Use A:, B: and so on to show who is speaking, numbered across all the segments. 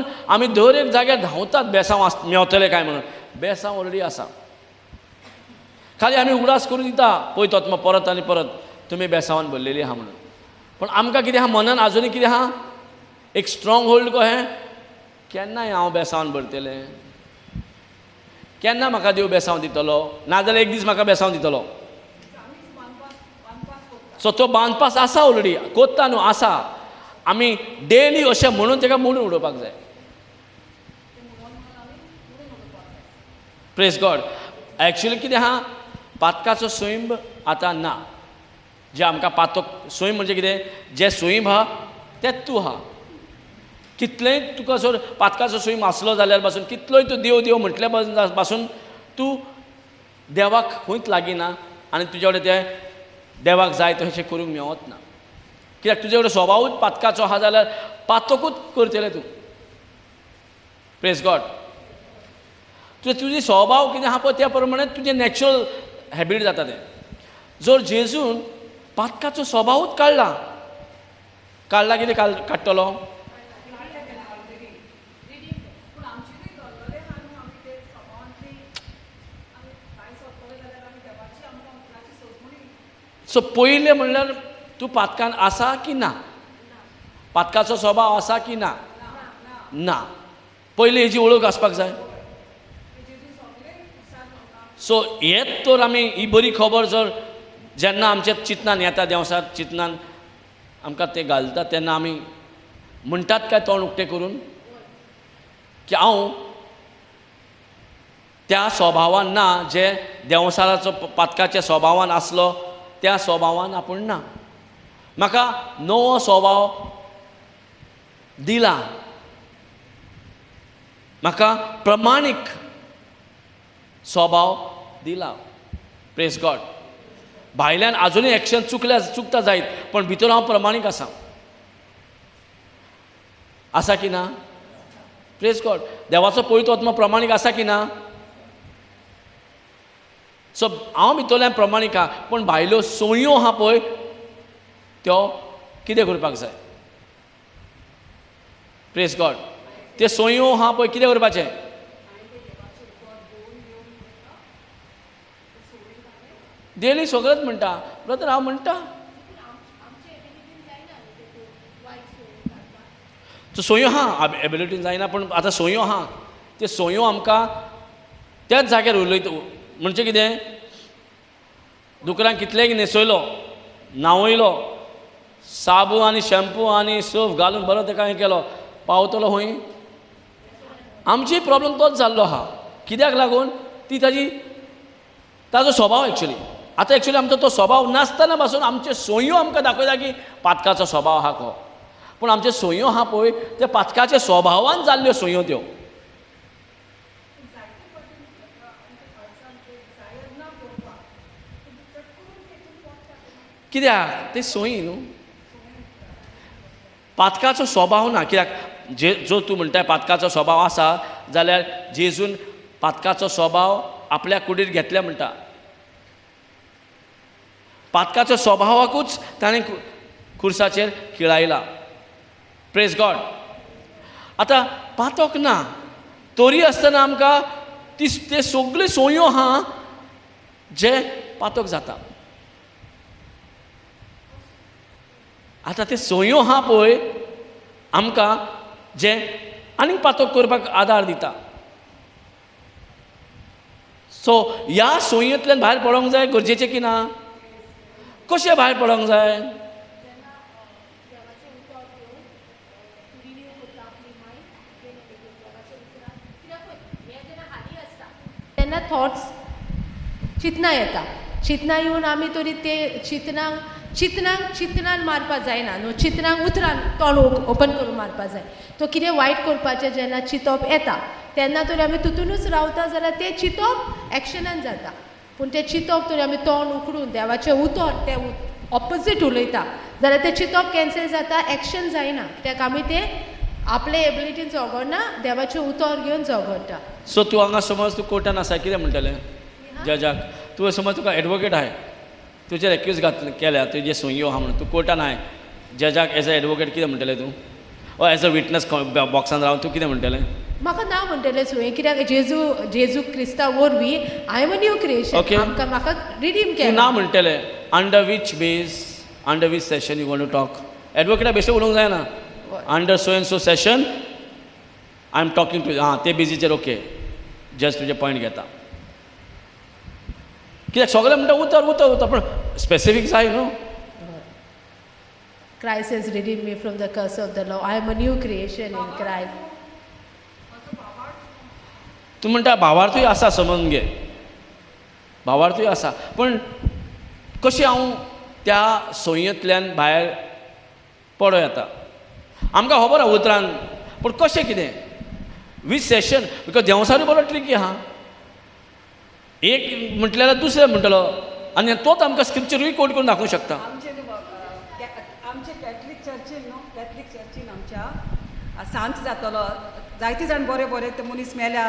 A: म्हणून आमी दर एक जाग्यार धांवतात बेसांव मेवतले काय म्हणून. बेसांव ऑलरेडी आसा. खाली आमी उगडास करून दिता पळय आत्मा परत आनी परत तुमी बेसांवान भरलेली आहा म्हणून. पण आमकां कितें आहा मनान आजुनूय कितें आहा एक स्ट्रॉंग होल्ड कहें केन्नाय हांव बेसांवान भरतलें, केन्ना म्हाका देव बेसांव दितलो, नाजाल्यार एक दीस म्हाका बेसांव दितलो. सो तो बांदपास आसा ऑलरेडी, कोत्ता न्हू आसा. आमी डेली अशें म्हणून ताका मोडून उडोवपाक जाय. Praise God. एक्चुअली कितें आहा पातकाचो स्वयंब आतां ना. जे आमकां पातक स्वयंब म्हणजे कितें जे स्वयंब आहा तेंच तूं आहा. कितलेंय तुका जर पातकाचो स्वयंब आसलो जाल्यार पासून कितलोय तूं देव देव म्हटल्या पासून तूं देवाक खंयच लागीना आनी तुजे कडेन तें देवाक जाय तशें करूंक मेवत ना. कित्याक तुजे कडेन स्वभावूच पातकाचो आहा जाल्यार पातकूच करतलें तूं. Praise God. तुजी स्वभाव कितें आहा पळय त्या प्रमाणे तुजें नॅचरल हॅबीट जाता तें. जर जेजून पातकाचो स्वभावूच काडला कितें काडटलो. सो पयलें म्हणल्यार तूं पातकान आसा की ना, पातकाचो स्वभाव आसा की ना. ना. पयलीं हेजी वळख आसपाक जाय. सो हेच तर आमी ही बरी खबर जर जेन्ना आमच्या चिंतनान येता देवसार चिंतनान आमकां तें घालता तेन्ना आमी म्हणटात काय तोंड उक्तें करून की हांव त्या स्वभावान ना जे देवसाराचो पातकाच्या स्वभावान आसलो त्या स्वभावान आपूण ना. म्हाका नवो स्वभाव दिला. म्हाका प्रमाणीक स्वभाव दिला. Praise God. भायल्यान आजुनूय एक्शन चुकता जायत पण भितर हांव प्रमाणीक आसा की ना. Praise God. देवाचो पवित्र आत्मा प्रमाणीक आसा की ना. सो हांव भितरल्यान प्रमाणीक आहा पण भायल्यो सोय्यो आहा पळय त्यो कितें करपाक जाय. Praise God. ते सोय्यो आहा पळय कितें करपाचें. डेली सगळेंच म्हणटा ब्रदर हांव म्हणटा सो सोय्यो आहा एबिलिटीन जायना पण आतां सोय्यो आहा. ते सोय्यो आमकां त्याच जाग्यार उलयता. म्हणजे कितें दुकरांक कितलेंय न्हेसयलो न्हावयलो साबू आनी शॅम्पू आनी सर्फ घालून बरो ताका हें केलो पावतलो खंय. आमचोय प्रॉब्लेम तोच जाल्लो आहा. कित्याक लागून ती ताजो स्वभाव एक्चुली. आतां एक्चुली आमचो तो स्वभाव नासतना पासून आमच्यो सोय्यो आमकां दाखयता की पातकाचो स्वभाव आहा को. पूण आमच्यो सोय्यो आहा पळय ते पातकाच्या स्वभावान जाल्ल्यो सोय्यो त्यो. कित्याक ते सोयी न्हू. पातकाचो स्वभाव ना. कित्याक जो तूं म्हणटाय पातकाचो स्वभाव आसा जाल्यार जेजून पातकाचो स्वभाव आपल्या कुडीर घेतल्या म्हणटा. पातकाच्या स्वभावाकूच ताणें खुर्साचेर खिळायला. Praise God. आतां पातक ना तरी आसतना आमकां ते सगळ्यो सोय्यो आहा जे पातक जाता. आतां ते सोय्यो आहा पळय आमकां जे आनीक पातक करपाक आदार दिता. सो ह्या सोय्येंतल्यान भायर पडोंक जाय गरजेचें की ना. कशें भायर पडोंक जाय.
B: तेन्ना थॉट्स चिंतना येता. चिंतना येवन आमी तरी ते चिंतनाक मारपा जायना न्हू. चिंतनाक उतरान तोंड ओपन करून मारपा जाय. तो कितें वायट करपाचें जेन्ना चिंतप येता तेन्ना तरी आमी तितूनच रावता जाल्यार तें चिंतप एक्शनान जाता. पूण तें चिंतप तरी आमी तोंड उकडून देवाचें उतर तें ऑपोजीट उलयता जाल्यार तें चिंतप कॅन्सल जाता. एक्शन जायना. कित्याक आमी तें आपले एबिलिटीन झगडना देवाचें उतर घेवन झगडटा.
A: सो तूं हांगा समज तूं कोर्टान आसा कितें म्हणटलें जजाक. तूं समज तुका एडवोकेट आहाय तुजेर एक्यूज केल्या तुजे सोय्यो आहा म्हणून तूं कोर्टान आहाय जजाक एज अ एडवोकेट कितें म्हणटलें तूं. एज अ विटनस बॉक्सान रावन तूं कितें म्हणटलें?
B: म्हाका ना म्हणटलें सुये कित्याक जेजू क्रिस्ता वरवीं I am a new creation.
A: Okay.
B: आमकां म्हाका रिडीम
A: तूं
B: केलें.
A: ना म्हणटलें under which base under which session you want to talk. एडवोकेटा बेश्टें उलोवंक जायना. Under so and so session I am talking to ते बेजीचेर ओके जस्ट तुजे पॉयंट घेता. कित्याक सगळें म्हणटा उतर पूण स्पेसिफीक जाय न्हू.
B: Christ has redeemed me from the curse of the law. I am a new creation in Christ.
A: तूं म्हणटा भावार्थूय आसा समजून घे. भावार्थूय आसा पूण कशें हांव त्या सोयींतल्यान भायर पडों येता. आमकां खबर आहा उतरान पूण कशें कितें वीच सेशन बिकॉज देंवसारूय बरो ट्रिकी आहा. एक म्हटलें जाल्यार दुसरें म्हणटलो आनी तोच आमकां स्क्रिप्चरूय कोट करून दाखोवंक शकता.
C: आमचे कॅथलीक चर्चीन न्हू कॅथलीक चर्चीन आमच्या सांज जातलो जायते जाण बरे ते मनीस मेल्या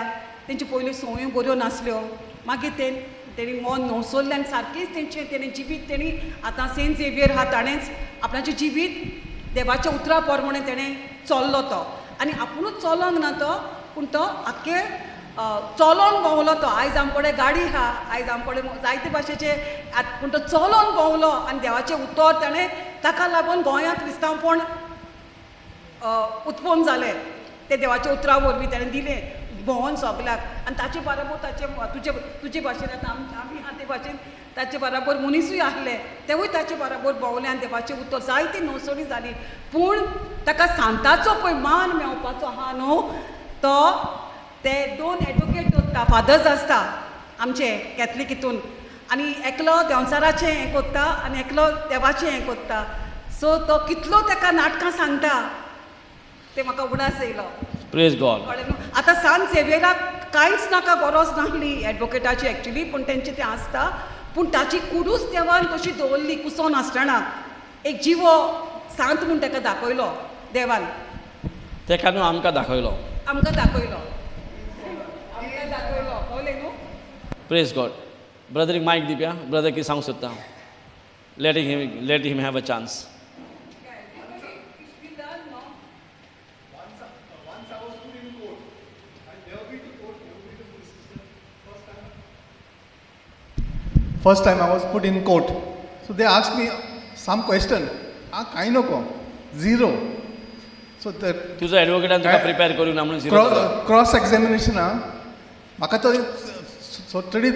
C: तेंची पयल्यो संवयो बऱ्यो नासल्यो मागीर तेणी मन न्हवसोल्ल्यान सारकीच तेणी जिवीत तेणी आतां सेंट झेवियर आहा ताणेंच आपणाचें जिवीत देवाच्या उतरा प्रमाणे तेणें चल्लो तो आनी आपुणूच चलोंक ना तो पूण तो आख्खे चलोन भोंवलो तो. आयज आमचे कडेन गाडी आहा आयज आमचे कडेन जायते भाशेचे पूण तो चलोन भोंवलो आनी देवाचें उतर ताणें ताका लागून गोंयांत क्रिस्तांवपण उत्पन्न जालें. ते देवाच्या उतरा वरवीं ताणें दिलें भोंवन सगल्याक आनी ताचे बरोबर तुजे भाशेन आतां आमी आहा ते भाशेन ताचे बरोबर मनीसूय आहले तेवूय ताचे बरोबर भोंवले आनी देवाचें उतर जायती नवसणी जाली. पूण ताका सांताचो पळय मान मेळपाचो आहा न्हू तो ते 2 एडवोकेट दवरता फादर्स आसता आमचे कॅथलीक हितून आनी एकलो देंवचाराचें हें कोत्ता आनी एकलो देवाचें हें कोत्ता. सो तो कितलो ताका नाटकां सांगता ते म्हाका उगडास येयलो.
A: Praise God.
C: कळ्ळें न्हू. आतां सांत झेवियराक कांयच नाका गरज नासली एडवोकेटाची एक्चुली पूण तेंचें तें आसता पूण ताची कुडूच देवान कशी दवरली कुसो नासतना एक जिवो सांत म्हूण ताका दाखयलो देवान.
A: तेका न्हू आमकां दाखयलो.
C: आमकां दाखयलो कळ्ळें न्हू.
A: Praise God. ब्रदरीक मायक दिवया. ब्रदर कितें सांगूंक सोदता. Let him have a chance.
D: First time I was put in court. So they asked me some question. Kai noko. Zero. So the
A: तुजो एडवोकेटान तुका प्रिपेर करूंक ना म्हणून झिरो जालो.
D: cross examination म्हाका तो totally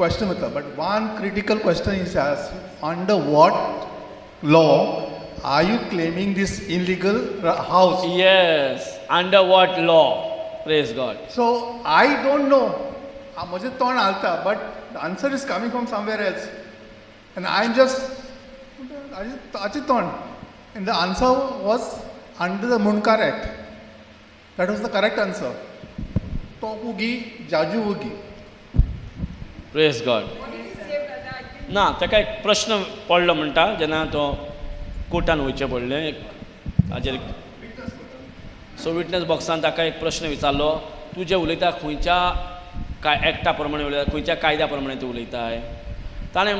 D: question वता but one critical question is asked under what law are you claiming this illegal house?
A: Yes. Under what law? Praise God.
D: So I don't know. म्हजें तोंड हालता but the answer is coming from somewhere else and I'm just ताचें तोंड and the answer was under the Munkar Act. That was the correct answer. Top ugi, jaju ugi.
A: Praise God. ना ताका एक प्रश्न पडलो म्हणटा जेन्ना तो कोर्टान वयचें पडलें एक हाजेर सो विटनस बॉक्सान ताका एक प्रश्न विचारलो तूं जें उलयता खंयच्या एक्टा प्रमाणे उलयता खंयच्या कायद्या प्रमाणे तूं उलयताय. ताणें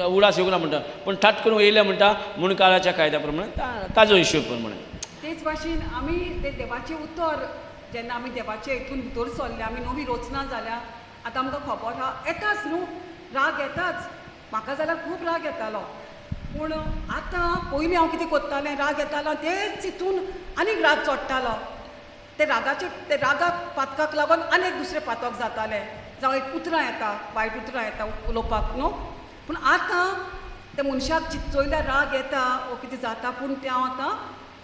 A: उडास येवंक ना म्हणटा पूण थाट करून येयलें म्हणटा मुणकाराच्या कायद्या प्रमाणे ताजो इश्यू प्रमाणे.
C: तेच भाशेन आमी ते देवाचें उतर जेन्ना आमी देवाचे हितून भितर सरले आमी नवी रचना जाल्या आतां आमकां खबर आहा येताच न्हू राग येताच. म्हाका जाल्यार खूब राग येतालो पूण आतां पयलीं हांव कितें कोत्तालें राग येतालो तेच हितून आनीक राग चडटालो. ते रागाक पातकाक लागून आनीक दुसरें पातक जातालें जावं एक उतरां येता वायट उतरां येता उलोवपाक न्हू. पूण आतां त्या मनशाक चिंतचयल्यार राग येता वो कितें जाता पूण तें हांव आतां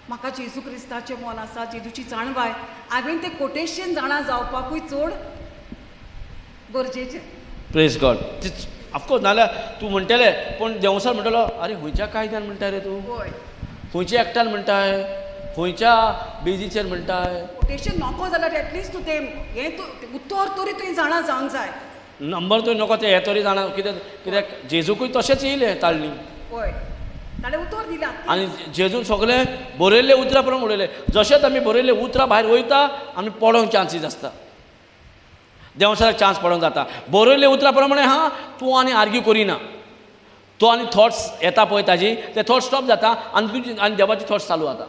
C: म्हाका जेजू क्रिस्ताचें मन आसा जेजूची जाणवाय हांवें तें कोटेशन जाणा जावपाकूय चड गरजेचें.
A: Praise God. ऑफकोर्स नाल्यार तूं म्हणटलें पूण देंवसार म्हणटलो अरे खंयच्या कायद्यान म्हणटा रे तूं
C: हय
A: खंयच्या एक्टान म्हणटाय खंयच्या बेजीचेर म्हणटाय.
C: कोटेशन नको जाल्यार एटलिस्ट तूं तें हें उतर तरी तुवें जाणा जावंक जाय.
A: नंबर तूं नको तें हें तरी जाणा कित्याक जेजूकूय तशेंच येयलें ताळणी
C: हय ताणें उतर दिलां
A: आनी जेजून सगळें बरयल्लें उतरां प्रमाणे उलयलें. जशेंच आमी बरयल्लें उतरां भायर वयता आमी पडोवंक चान्सीस आसता. देंवसाराक चान्स पडोवंक जाता. बरयल्लें उतरां प्रमाणे हा तूं आनी आर्ग्यू करिना. तो आनी थॉट्स येता पळय ताजी ते थॉट्स स्टॉप जाता आनी तुजी आनी देवाची थॉट्स चालू जाता.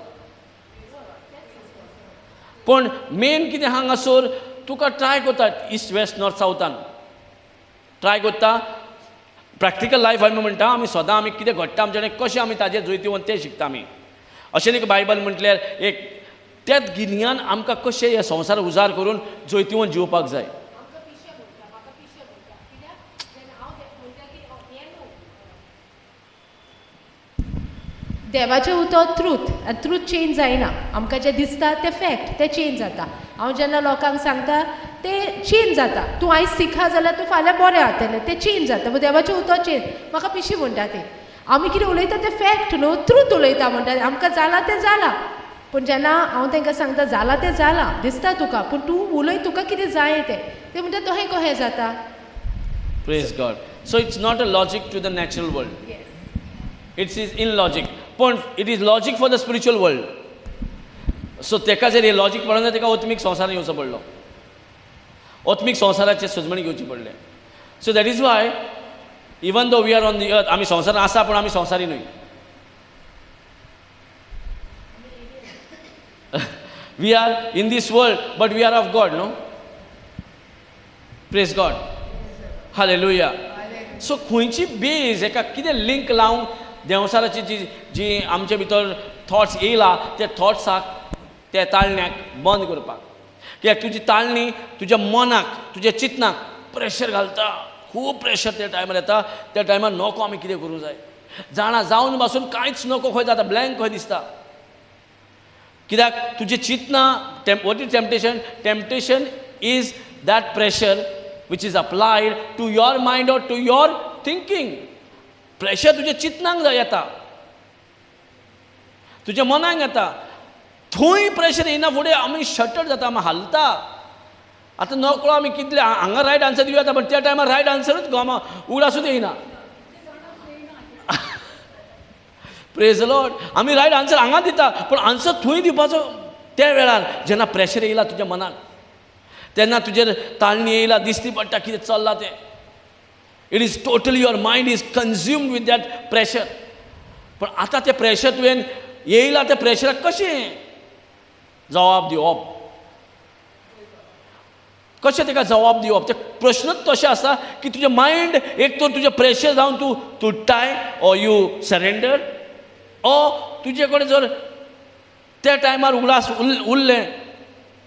A: पण मेन कितें हांगासर तुका ट्राय कोत्ता इस्ट वेस्ट नॉर्थ सावथान ट्राय कोत्ता प्रॅक्टिकल लायफ आमी म्हणटा आमी सदां आमी कितें घडटा आमचे कडेन कशें आमी ताजेर जैतिवंत तें शिकता आमी अशें न्ही बायबल म्हटल्यार एक त्याच गिन्यान आमकां कशें हे संवसार उजार करून जैतिवंत जिवपाक जाय.
B: देवाचें उतर ट्रूथ आनी ट्रूथ चेंज जायना आमकां जें दिसता तें फॅक्ट तें चेंज जाता. हांव जेन्ना लोकांक सांगता तें चेंज जाता. तूं आयज शिका जाल्यार तूं फाल्यां बरें जातलें तें चेंज जाता. देवाचें उतर चेंज म्हाका पिशी म्हणटा तें आमी कितें उलयता तें फॅक्ट न्हू ट्रूथ उलयता म्हणटा आमकां जालां तें जालां. पूण जेन्ना हांव तांकां सांगता जालां तें जालां दिसता तुका पूण तूं उलय तुका कितें जाय तें म्हणटा तोहें कहें जाता.
A: Praise God. So it's not a logic to the natural world. It's is in logic पण it is logic for the spiritual world. So तेका जर हे लॉजीक पडना जाल्यार तेका ओत्मीक संवसारान येवचो पडलो. ओत्मीक संवसाराचे सजमणी घेवची पडले. So that is why even though we are on the earth आमी संवसारान आसा पूण आमी संवसारी न्हय. We are in this world but we are of God no. Praise God. Hallelujah. So खंयची बेज हेका कितें लिंक लावंक देवसाराची जी जी आमचे भितर थॉट्स येयला त्या थॉट्साक त्या ताळण्याक बंद करपाक. कित्याक तुजी ताळणी तुज्या मनाक तुज्या चिंतनाक प्रेशर घालता. खूब प्रेशर त्या टायमार येता. त्या टायमार नको आमी कितें करूं जाय जाणा जावन पासून कांयच नको खंय जाता ब्लँक खंय दिसता. कित्याक तुजें चिंतना what is temptation. Temptation is that pressure which is applied to your mind or to your thinking. Pressure तुज्या चिंतनाक जाय येता तुज्या मनाक येता. थंय प्रेशर येना फुडें आमी शटर जाता आमी हालता. आतां नकळो आमी कितले हांगा रायट आन्सर दिवं येता पण त्या टायमार रायट आन्सरूच गोमा उगडासूच येयना. Praise Lord. आमी रायट आन्सर हांगा दिता पूण आन्सर थंय दिवपाचो त्या वेळार जेन्ना प्रेशर येयला तुज्या मनाक तेन्ना तुजेर ताळणी येयला दिसती पडटा कितें चल्लां तें. It is totally your mind is consumed with that pressure. पण आतां तें प्रेशर तुवें येयला त्या प्रेशराक कशें जबाब दिवप कशें तेका जबाब दिवप ते प्रश्नच तशें आसा की तुजें मायंड एक तर तुजें प्रेशर जावन तूं तुट्टाय ऑर यू सरेंडर ऑर तुजे कडेन जर त्या टायमार उगडास उरलें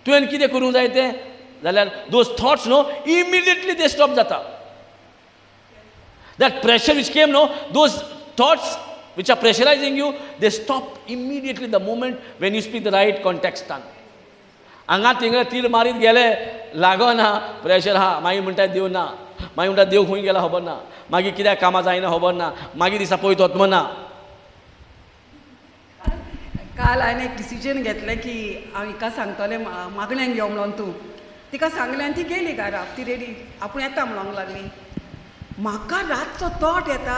A: तुवें कितें करूंक जाय तें जाल्यार दोज थॉट्स नो इमिडिएटली ते स्टॉप जाता. That pressure which came no those thoughts which are pressurising you they stop immediately the moment when you speak the right कॉन्टेक्स्टान. हांगा थिंगा तीर मारीत गेले लागना प्रेशर आहा मागीर म्हणटा देव ना मागीर म्हणटा देव खंय गेला खबर ना मागीर कित्याक कामां जायना खबर ना मागीर दिसा पळयत वतमो ना.
C: काल हांवें एक डिसिजन घेतलें की हांव हिका सांगतलें मागण्यांक यो म्हणून तूं तिका सांगलें आनी ती गेली घरा ती रेडी आपूण येता म्हणूंक लागली. म्हाका रातचो थॉट येता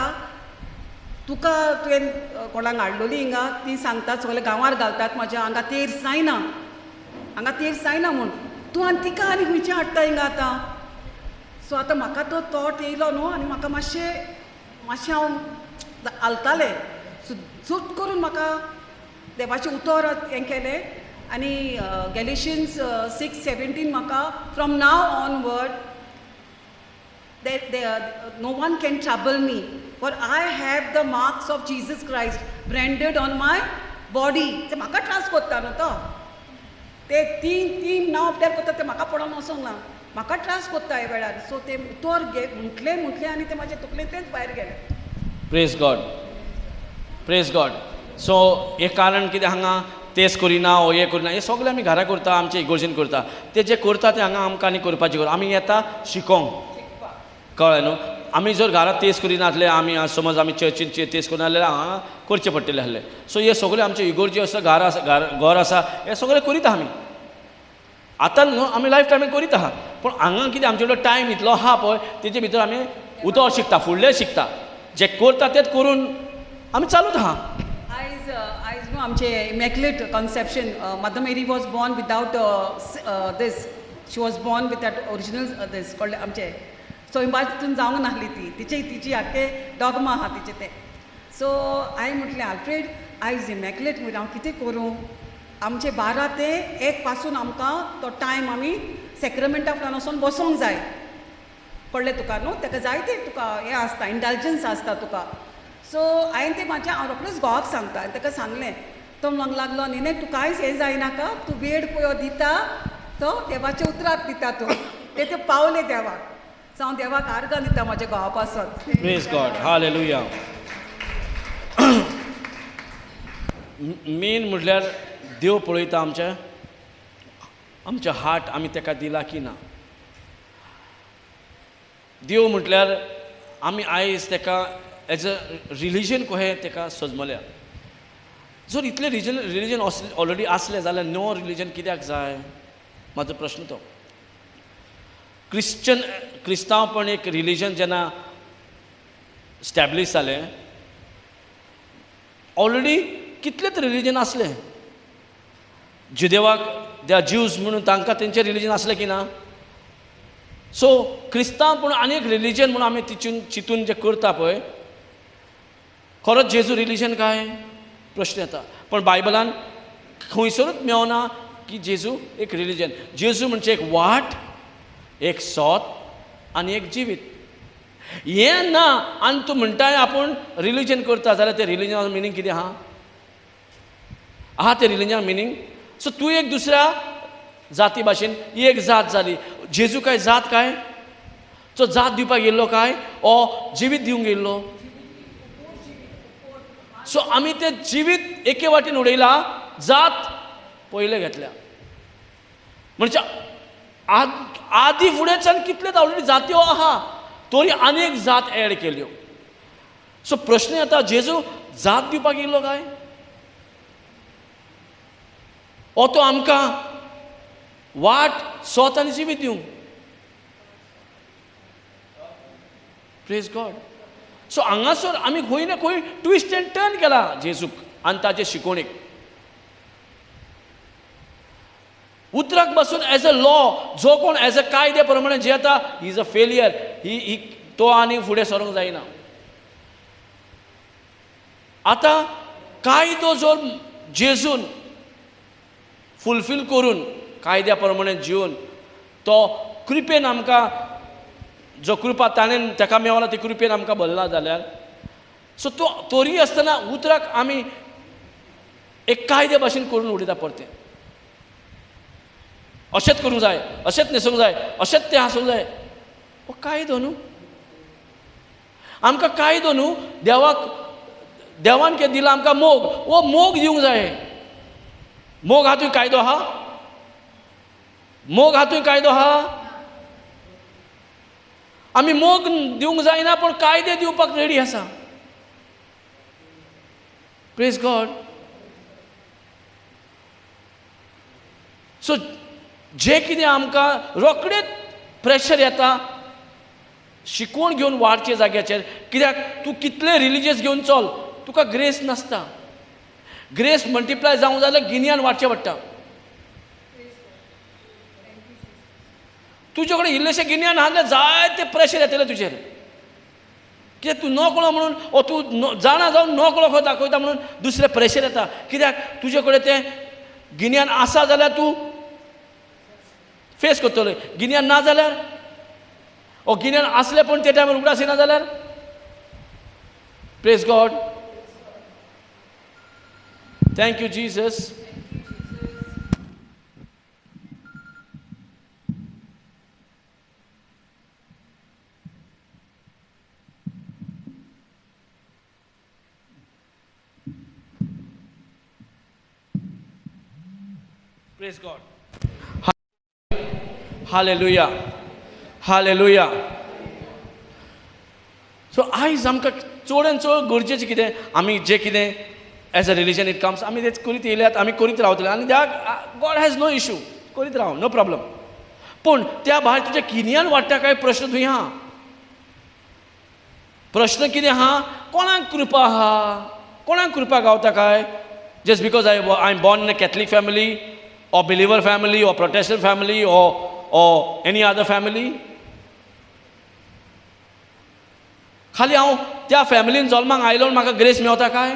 C: तुका तुवें कोणाक हाडलोली हिंगा ती सांगतात सगळे गांवार घालतात म्हाज्या हांगा तेर जायना हांगा तेर जायना म्हूण तूं आनी तिका आनी खंयचें हाडटा हिंगा आतां. सो आतां म्हाका तो थॉट येयलो न्हू आनी म्हाका मातशें हांव हालतालें. सो झूट करून म्हाका देवाचें उतर हें केलें आनी गॅलेशियन्स 6:17 म्हाका from now onward no one can trouble me for I have the marks of Jesus Christ branded on my body. ते म्हाका त्रास कोत्ता न्हू तो ते तीन नांव अपडेट कोत्ता ते म्हाका पडोन वचोंक ना म्हाका त्रास कोत्ता हे वेळार. सो ते उतर म्हटलें आनी ते म्हाजें तकलेंत तेंच भायर गेलें.
A: Praise God. Praise God. So एक कारण कितें हांगा तेच करिना ओ हें करिना हें सगळें आमी घरा करता आमचे इगोर्जेन करता. ते जे करता ते हांगा आमकां आनी करपाची गरज. आमी येता शिकोंक कळ्ळें न्हू. आमी जर घरा तेच करिनासले आमी समज आमी चर्चीन तेच करिना जाल्यार हांगा करचें पडटलें आसलें. सो हे सगळें आमचे इगोर्जे आसा घर आसा हें सगळें करीत आमी आतां न्हू आमी लायफ टायम करीत आहा. पूण हांगा कितें आमचे कडेन टायम इतलो आहा पळय तेजे भितर आमी उतर शिकता फुडलें शिकता जें करता तेंच करून आमी चालूच आहा.
C: आयज न्हू आमचे immaculate conception mother Mary was born without this she was born with that original this कळ्ळें आमचे स्वयंपाक तितून जावंक नासली तिची हाके डॉगमा आहा तिचे ते. सो हांवें म्हटलें आल्फ्रेड आयज इमॅक्युलेट म्हणून हांव कितें करूं आमचे 12 ते 1 पासून आमकां तो टायम आमी सॅक्रमेंटा फुड्यान वचून बसूंक जाय. कळ्ळें तुका न्हू, ताका जायते तुका हें आसता, इंडल्जन्स आसता तुका. सो हांवें तें हांव रोखडेंच घोवाक सांगता आनी ताका सांगलें. तो म्हणूंक लागलो न्ही तूं कांयच हें जायनाका, तूं वेड पळय दिता तो देवाच्या उतराक दिता तूं, ते पावले देवाक. सो हांव देवाक आर्गां दिता म्हाज्या घोवा पासून.
A: Praise God, hallelujah. मेन म्हटल्यार देव पळयता आमच्या हार्ट आमी ताका दिला की ना. देव म्हटल्यार आमी आयज ताका एज अ रिलीजन कशें ताका सजमल्या. जर इतलें रिलीजन ऑलरेडी आसलें जाल्यार नो रिलीजन कित्याक जाय, म्हाजो प्रश्न तो. क्रिस्तांवपण एक रिलीजन जेन्ना स्टॅब्लीश जालें, ऑलरेडी कितले तरी रिलीजन आसले. जुदेवाक दे आर ज्यूज म्हणून तांकां तेंचें रिलीजन आसलें की ना. सो क्रिस्तांवपण आनी एक रिलीजन म्हणून आमी चिंतून जें करता पळय, खरोच जेजू रिलीजन काय प्रश्न येता. पण बायबलान खंयसरूच मेळना की जेजू एक रिलीजन. जेजू म्हणजे एक वाट, एक सोत आनी एक जिवीत. हें ना आनी तूं म्हणटाय आपूण रिलीजन करता जाल्यार ते रिलीजनाचो मिनींग कितें आहा ते रिलीजनाचो मिनींग. सो तूं एक दुसऱ्या जाती भाशेन ही एक जात जाली. जेजू काय जात काय? तो जात दिवपाक येयल्लो काय ओ जिवीत दिवंक येयल्लो? सो आमी ते जिवीत एके वाटेन उडयला, जात पयले घेतल्या. म्हणजे आदी फुडेंच्यान कितलेच ऑलरेडी जात्यो आहा, तरी आनीक जात एड केल्यो. सो प्रश्न येता, जेजू जात दिवपाक येयल्लो काय, ओ तो आमकां वाट, सोत आनी जिवीत दिवंक? Praise God. सो हांगासर आमी खंय ना खंय ट्विस्ट एंड टर्न केला जेजूक आनी ताचे शिकोवणेक. उतराक बसून एज अ लॉ, जो कोण एज अ कायदे प्रमाणे जेता, ही इज अ फेलियर. ही तो आनी फुडें सरूंक जायना. आतां कायदो जर जेजून फुलफील करून कायद्या प्रमाणे जिवन तो कृपेन आमकां जो कृपा ताणें ताका मेवला ती कृपेन आमकां भरला जाल्यार, सो तो तोरी आसतना उतराक आमी एक कायदे भाशेन करून उडयता परतें. अशेंच करूंक जाय, अशेंच न्हेसूंक जाय, अशेंच तें आसूंक जाय. हो कायदो न्हू. आमकां कायदो न्हू. देवान कितें दिला आमकां मोग, वो मोग दिवंक जाय. मोग हातूंय कायदो आहा? मोग हातूंय कायदो आहा? आमी मोग दिवंक जायना पण कायदे दिवपाक रेडी आसा. Praise God. सो जे कितें आमकां रोखडेच प्रेशर येता शिकवण घेवन वाडचे जाग्याचेर, कित्याक तूं कितले रिलीजियस घेवन चल, तुका ग्रेस नासता. ग्रेस मल्टिप्लाय जावंक जाल्यार गिन्यान वाडचें पडटा. तुजे कडेन इल्लेशें गिन्यान आहा जाल्यार जायते प्रेशर येतलें तुजेर. कित्याक तूं नकळो म्हणून, ओ तूं जाणा जावन नकळो खंय दाखयता म्हणून दुसरें प्रेशर येता. कित्याक तुजे कडेन तें गिन्यान आसा जाल्यार तूं फेस करतलो. गिन्यान ना जाल्यार, ओ गिन्यान आसलें पण ते टायमार उगडास येना जाल्यार. Praise God. Thank you Jesus. Praise God. Hallelujah. Hallelujah. So आयज आमकां चडान चड गरजेचें कितें, आमी जें कितें as a religion it comes आमी तेच करीत येयल्यात, आमी करीत रावतले आनी गॉड हॅज नो इशू. करीत राव, नो प्रॉब्लम. पूण त्या भायर तुज्या गिन्यान वाडटा काय प्रश्न थंय आहा. प्रश्न कितें आहा, कोणाक कृपा आहा, कोणाक कृपा गावता काय. Just because I am born in a Catholic family or believer family or Protestant family or any other family. खाली हांव त्या फॅमिलीन जल्माक आयलो म्हाका ग्रेस मेवता काय.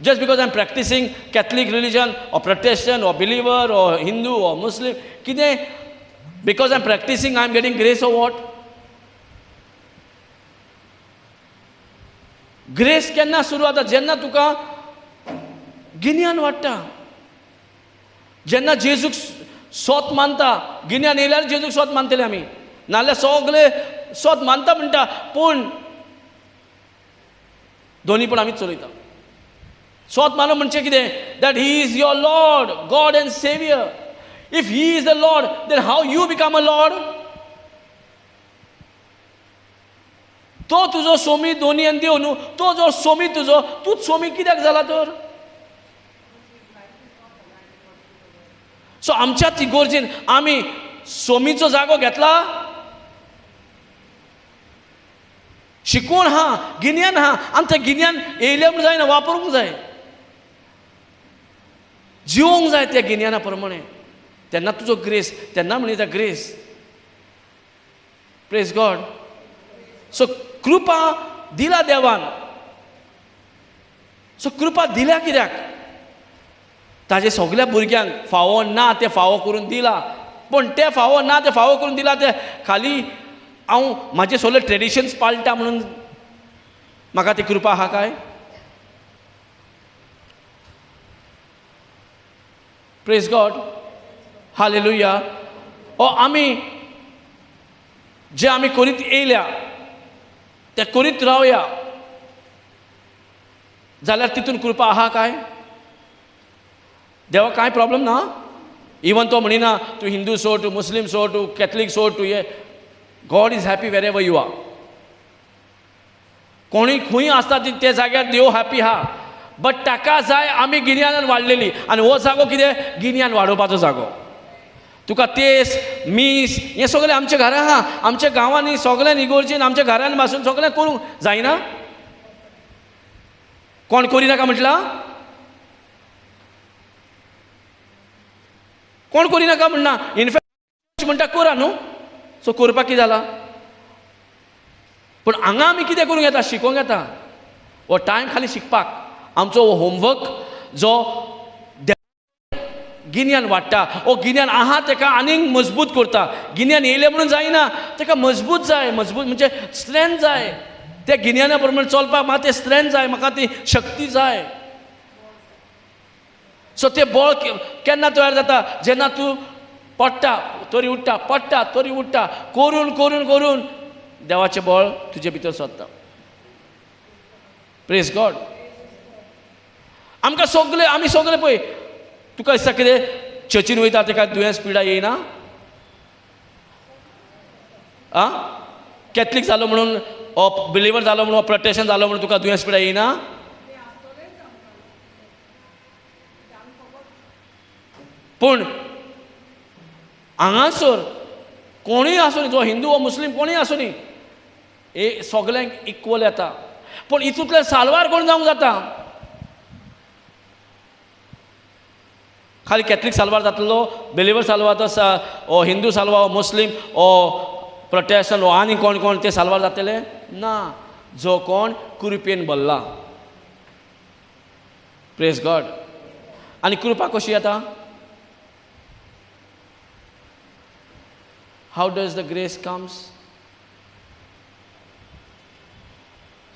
A: Just because I'm practicing Catholic religion or Protestant or believer or Hindu or Muslim, कितें because I'm practicing I'm getting grace or what? Grace केन्ना सुरू जाता? जेन्ना तुका गिन्यान वाडटा, जेन्ना जेजूक सोत मानता. गिन्यान येयल्यार जेजूक सोत मानतले आमी, नाल्यार सगळे सोत मानता म्हणटा पूण दोनी पण आमीच चलयता. सोत मानप म्हणजे कितें? That he is your Lord, God and saviour. If he is the Lord, then how you become a Lord? तो तुजो सोमी दोनी आनी देव न्हू. तो जो सोमी तुजो, तूच सोमी कित्याक जाला तर? सो आमच्याच इगोर्जीन आमी सोमीचो जागो घेतला. शिकवण हा, गिन्यान हा, आनी तें गिन्यान येयलें म्हूण जायना, वापरूंक जाय, जिवोंक जाय त्या गिन्याना प्रमाणे. तेन्ना तुजो ग्रेस, तेन्ना म्हणटा ग्रेस. Praise God. सो कृपा दिला देवान. सो कृपा दिल्या कित्याक? ताजे सगळ्या भुरग्यांक फावो ना ते फावो करून दिला. पण ते फावो ना ते फावो करून दिला ते खाली हांव म्हाजे सगळे ट्रेडिशन्स पाळटा म्हणून म्हाका ती कृपा आहा काय? Praise God. हालेलुया. ओ आमी जे आमी करीत येयल्या ते करीत रावया जाल्यार तितून कृपा आहा काय? देवा कांय प्रॉब्लेम ना. इवन तो म्हणिना तूं हिंदू सोड, तूं मुस्लीम सोड, तूं कॅथलीक सोड, तूं हे. God is happy wherever you are. कोणी खंय आसता ते जाग्यार देव हॅपी आहा. बट ताका जाय आमी गिन्यानान वाडलेली. आनी हो जागो कितें? गिन्यान वाडोवपाचो जागो. तुका तेस मीस हें सगळें आमच्या घरां आहा. आमच्या गांवांनी सगळ्यान इगोर्जीन आमच्या घरान पासून सगळें करूंक जायना? कोण करिनाका म्हटलां? कोण करिनाका म्हणना. इनफॅक्ट म्हणटा करा न्हू. सो करपाक कितें जाला? पूण हांगा आमी कितें करूंक येता? शिकोवंक येता. हो टायम खाली शिकपाक. आमचो हो होमवर्क जो गिन्यान वाडटा, हो गिन्यान आहा तेका आनीक मजबूत करता. गिन्यान येयलें म्हणून जायना, तेका मजबूत जाय. मजबूत म्हणजे स्ट्रेंथ जाय. त्या गिन्याना प्रमाणे चलपाक म्हाका तें स्ट्रेंथ जाय, म्हाका ती शक्ती जाय. सो तें बळ केन्ना तयार जाता? जेन्ना तूं पडटा तरी उठटा, पडटा तरी उठटा, करून करून करून देवाचें बळ तुजे भितर सोदता. Praise God. आमकां सगळे आमी सगळे पळय, तुका दिसता कितें चर्चीन वयता तेका दुयेंस पिडा येयना? आं? कॅथलीक जालो म्हणून ओ बिलिवर जालो म्हणून, प्रोटेस्टंट जालो म्हणून तुका दुयेंस पिडा येयना? पूण हांगासर कोणूय आसूं, जो हिंदू वो मुस्लीम कोणूय आसूं न्ही, हे सगळ्यांक इक्वल येता. पूण हितूंतल्यान साल्वार कोण जावंक जाता? खाली कॅथलीक साल्वार जातलो, बिलिवर साल्वार जाता, ओ हिंदू साल्वार, ओ मुस्लीम, ओ प्रोटेस्टंट, ओ आनी कोण कोण ते साल्वार जातले? ना. जो कोण कृपेन भरला. Praise God. आनी कृपा कशी येता? How does the grace comes?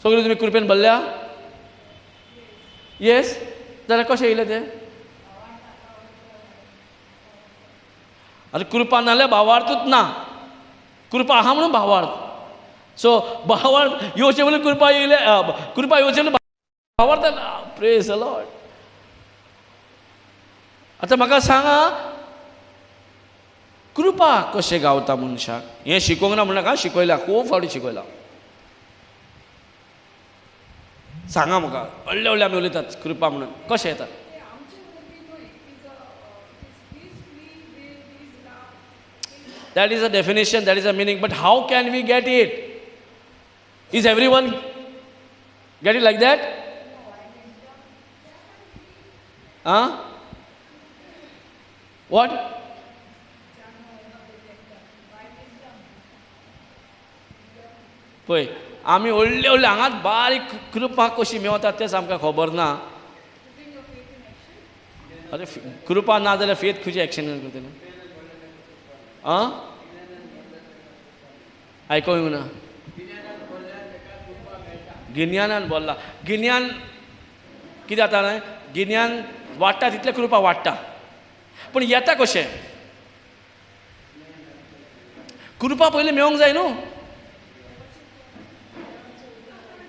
A: सगळे तुम्ही कृपेन भरल्या? येस. जाल्यार कशें येयलें तें? आतां कृपा नाल्यार भावार्थूच ना. कृपा आहा म्हणून भावार्थ. सो भावार्थ येवचे म्हणून कृपा येयले, कृपा येवचे म्हणून भावार्थ ना. Praise the Lord. आतां म्हाका सांगा, कृपा कशें गावता मनशाक? हें शिकोवंक ना म्हणनाका, शिकयला, खूब फावटी शिकयला. सांगा म्हाका. व्हडले व्हडले आमी उलयतात कृपा म्हणून. कशें येता? That is a definition, that is a meaning. But how can we get it? Is everyone get it like that? Huh? What? पळय आमी व्हडले व्हडले हांगाच बारीक कृपा कशी मेवता तेच आमकां खबर ना. अरे कृपा ना जाल्यार फेथ खंयचे एक्शन करतले आं आयको येवना गिन्यानान बोल्ला गिन्यान कितें जाता न्हय गिन्यान वाडटा तितलें कृपा वाडटा पूण येता कशें कृपा पयलीं मेळोंक जाय न्हू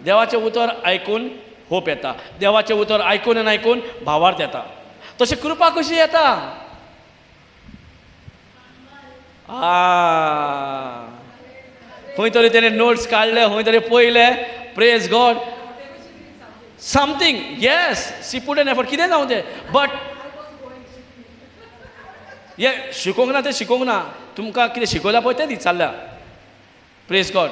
A: देवाचें उतर आयकून होप येता देवाचें उतर आयकून आनी आयकून भावार्थ येता तशें कृपा कशी येता खंय तरी तेणें नोट्स काडले खंय तरी पयले praise God something yes see put an effort कितें जावं तें बट हे शिकोवंक ना तें शिकोवंक ना तुमकां कितें शिकयलां पळय तें दिसाल्ल्या प्रेज गॉड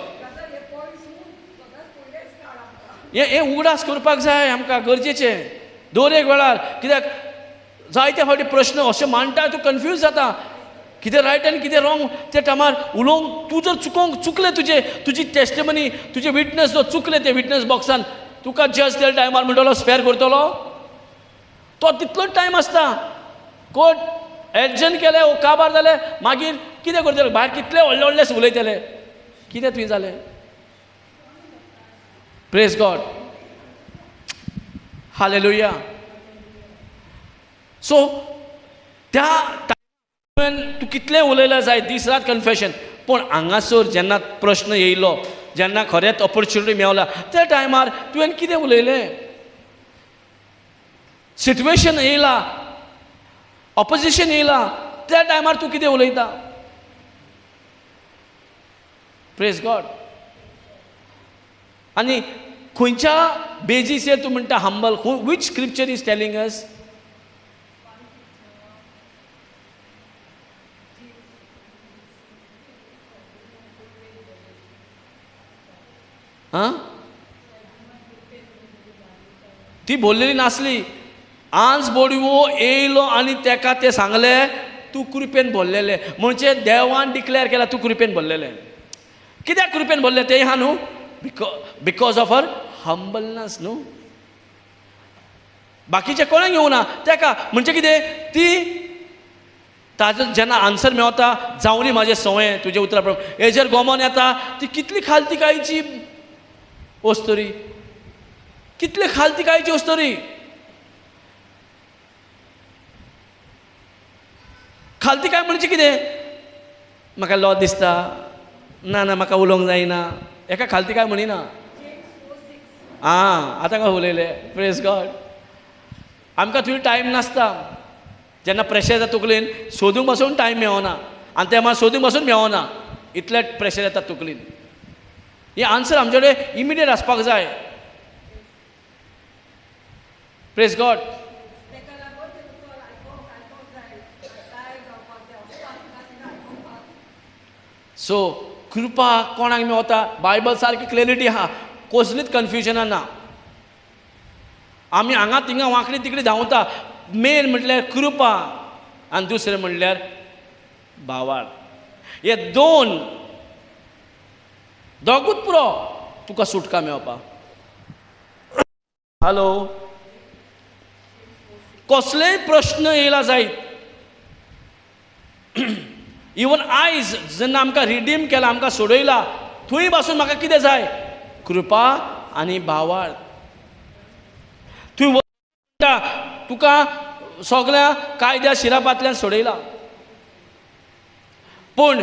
A: हे उगडास करपाक जाय आमकां गरजेचें दर एक वेळार कित्याक जायते फावटी प्रश्न अशें मांडटा तूं कन्फ्यूज जाता कितें रायट आनी कितें रॉंग त्या टायमार उलोवंक तूं जर चुकलें तुजी टेस्टमनी तुजें विटनस जो चुकलें ते विटनस बॉक्सान तुका जज त्या टायमार म्हणटलो स्पेर करतलो तो तितलोच टायम आसता कोर्ट एडजन केलें वो काबार जालें मागीर कितें करतले भायर कितले व्हडले व्हडले उलयतले कितें तुवें जालें प्रेज गॉड हालेलुया सो त्या तूं कितलें उलयलें जाय दीस रात कन्फेशन पूण हांगासर जेन्ना प्रश्न येयलो जेन्ना खरेंच ऑपॉर्च्युनिटी मेवला त्या टायमार तुवें कितें उलयलें सिट्युएशन येयला ऑपोजिशन येयला त्या टायमार तूं कितें उलयता प्रेज गॉड आनी खंयच्या बेजीसेर तूं म्हणटा humble which scripture is telling us ती बोललेली नासली आंज बोडवो येयलो आनी तेका ते सांगले तूं कृपेन बोललेले म्हणजे देवान डिक्लेअर केला तूं कृपेन बोललेले कित्याक कृपेन बोलले ते हा न्हू बिकॉज ऑफ हर हंबलनेस न्हू बाकीचे कोणाक येवना तेका म्हणजे कितें ती ताजो जेन्ना आन्सर मेवता जावनी म्हाजे सवय तुजे उतरा प्रमाणे हेजेर गोमोन येता ती कितली खालतिकायेची वस्तोरी कितले खालतिकायेची वस्तोरी खालतिकाय म्हणजे कितें म्हाका लॉ दिसता ना ना म्हाका उलोवंक जायना एका खालतिकाय म्हणिना आतां काय उलयले प्रेज गॉड आमकां थंय टायम नासता जेन्ना प्रेशर येता तकलेन सोदूंक पासून टायम मेवना आनी ते मात सोदूंक पासून मेवना इतले प्रेशर येता तकलेन ही आन्सर आमचे कडेन इमिडिएट आसपाक जाय प्रेज गॉड सो कृपा कोणाक मेवता बायबल सारकी क्लॅरिटी आहा कसलीच कन्फ्युजनां ना आमी हांगा थिंगा वांकडी तिकडी धांवता मेन म्हटल्यार कृपा आनी दुसरें म्हटल्यार भावार्थ हे दोगूच पुरो तुका सुटका मेळपाक हॅलो कसलेय प्रश्न येयला जायत इवन आयज जेन्ना आमकां रिडीम केला आमकां सोडयला थंय पासून म्हाका कितें जाय कृपा आनी भावार्थ थंय तुका सगळ्या कायद्या शिरापांतल्यान सोडयला पूण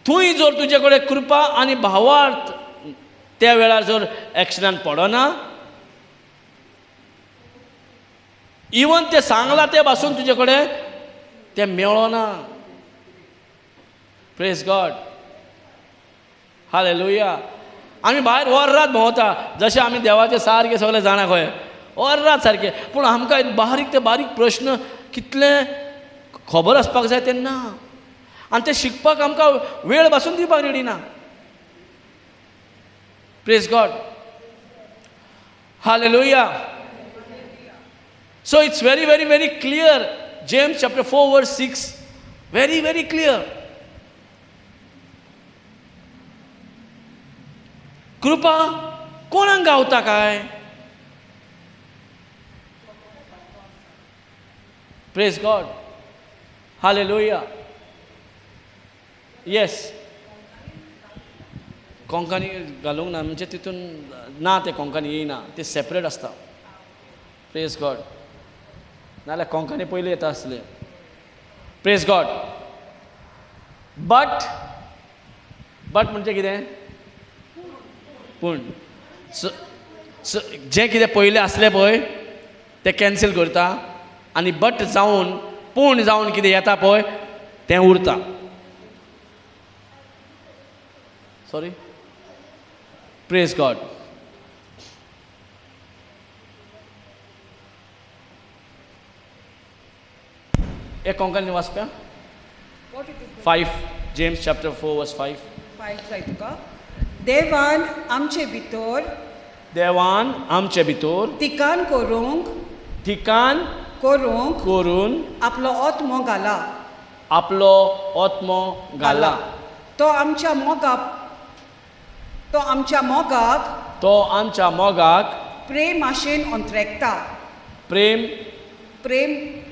A: थंय जर तुजे कडेन कृपा आनी भावार्थ त्या वेळार जर एक्शनान पडना इवन ते सांगला ते पासून तुजे कडेन ते मेळना प्रेज गॉड हालेलुया आमी भायर वर रात भोंवता जशें आमी देवाचे सारके सगळे जाणा खंय वर रात सारके पूण आमकां बारीक ते बारीक प्रश्न कितले खबर आसपाक जाय तेन्ना आनी ते शिकपाक आमकां वेळ पासून दिवपाक रेडी ना praise God hallelujah so it's very very very clear James chapter 4 वर्स 6 वेरी वेरी क्लियर कृपा कोणाक गावता काय praise God, hallelujah. Yes, Konkani घालूंक ना म्हणजे तितून ना, ते कोंकणी येयना, ते सेपरेट आसता. Praise God. नाल्यार कोंकणी पयलीं येता आसले. Praise God. बट म्हणजे कितें? पूण. सो जें कितें पयलें आसलें पळय तें कॅन्सील करता आनी बट जावन पूण जावन कितें येता पळय तें उरता. सॉरी. Praise God. एक कोंकणी वाचप्या. 5 जेम्स चॅप्टर 4 वर्स 5.
C: 5 जाय तुका. देवान आमचे भितर
A: देवान आमचे भितर
C: तिकान
A: ठिकाण करून
C: आपलो आत्मो घाला.
A: आपलो आत्मो घाला.
C: तो आमच्या मोगाक प्रेम आशेन अंतरेकता.
A: प्रेम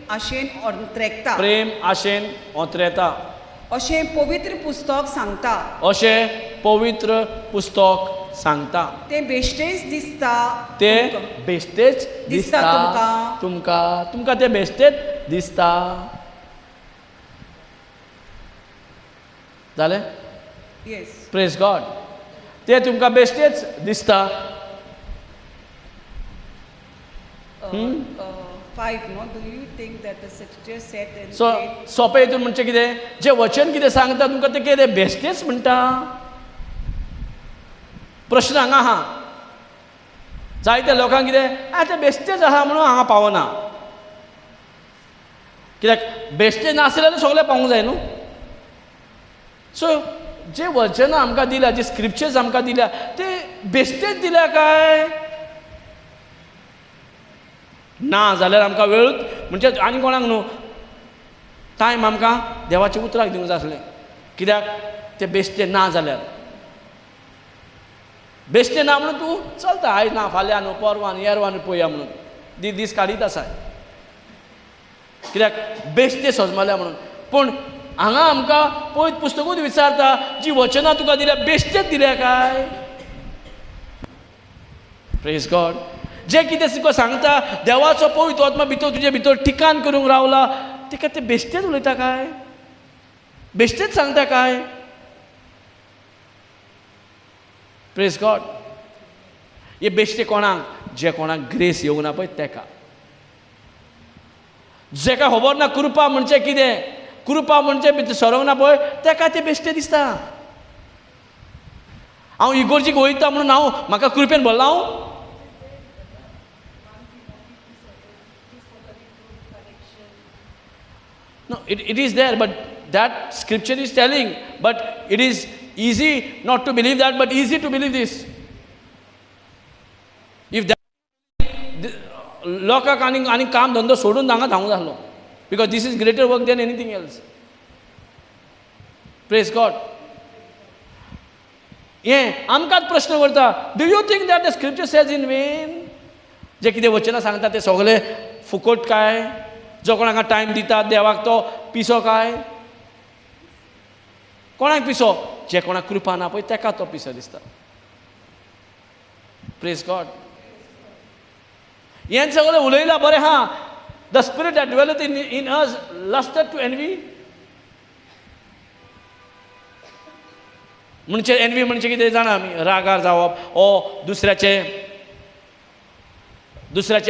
A: आशेन ओंत्रेता.
C: अशें पवित्र पुस्तक सांगता.
A: अशें पवित्र पुस्तक सांगता.
C: तें बेश्टेच दिसता.
A: तें बेश्टेच दिसता तुमकां तें बेश्टेच दिसता. जालें?
C: येस.
A: Praise God. तें तुमकां बेश्टेच दिसता.
C: 5 no. Do you think that the सिक्स्चर सेट इन
A: सो सोंपें हितून म्हणजे कितें? जें वचन कितें सांगता तुमकां तें कितें बेश्टेच म्हणटा? प्रश्न हांगा आहा. जायत्या लोकांक कितें तें बेश्टेच आहा म्हणून हांगा पावना. कित्याक बेश्टेच नासलें जाल्यार सगळें पावूंक जाय न्हू. सो जे वचनां आमकां दिल्या, जे स्क्रिप्चर्स आमकां दिल्या ते बेश्टेच दिल्या काय? ना जाल्यार आमकां वेळूच म्हणजे आनी कोणाक न्हू टायम आमकां देवाच्या उतराक दिवंक जाय आसलें. कित्याक ते बेश्टे ना जाल्यार. बेश्टे ना म्हणून तूं चलता, आयज ना फाल्यां न्हू परवां न्हू येरवां पळोवया म्हणून दीस काडीत आसा. कित्याक बेश्टे सजमल्या म्हणून. पूण हांगा आमकां पळयत पुस्तकूच विचारता जी वचनां तुका दिल्या बेश्टेच दिल्या काय? Praise God. जें कितें तुका सांगता देवाचो पवित्र आत्मा भितर तुजे भितर ठिकाण करूंक रावला तेका तें बेश्टेच उलयता काय? बेश्टेच सांगता काय? Praise God. हे बेश्टे कोणाक? जे कोणाक ग्रेस येवंक ना पळय तेका. जेका खबर ना कृपा म्हणजे कितें, कृपा म्हणजे भितर सरोंक ना पळय तेका तें बेश्टे दिसता. हांव इगोर्जीक वयता म्हणून हांव म्हाका कृपेन भरला हांव. No, it is there, but that scripture is telling, but it is easy not to believe that, but easy to believe this. If that लोकांक आनी काम धंदो सोडून हांगा धांवूंक जालो, because this is greater work than anything else. Praise God. हें आमकांच प्रश्न करता, do you think that the scripture says in vain? जे कितें वचनां सांगता ते सगळे फुकट काय? जो कोणाक टायम दिता देवाक तो पिसो काय? कोणाक पिसो? जे कोणाक कृपा ना पळय तेका तो पिसो दिसता. Praise God. हें सगळें उलयलां बरें हा. The spirit that dwelleth in us lusted to envy. म्हणजे एनवी म्हणजे कितें जाणा आमी? रागार जावप ओ दुसऱ्याचे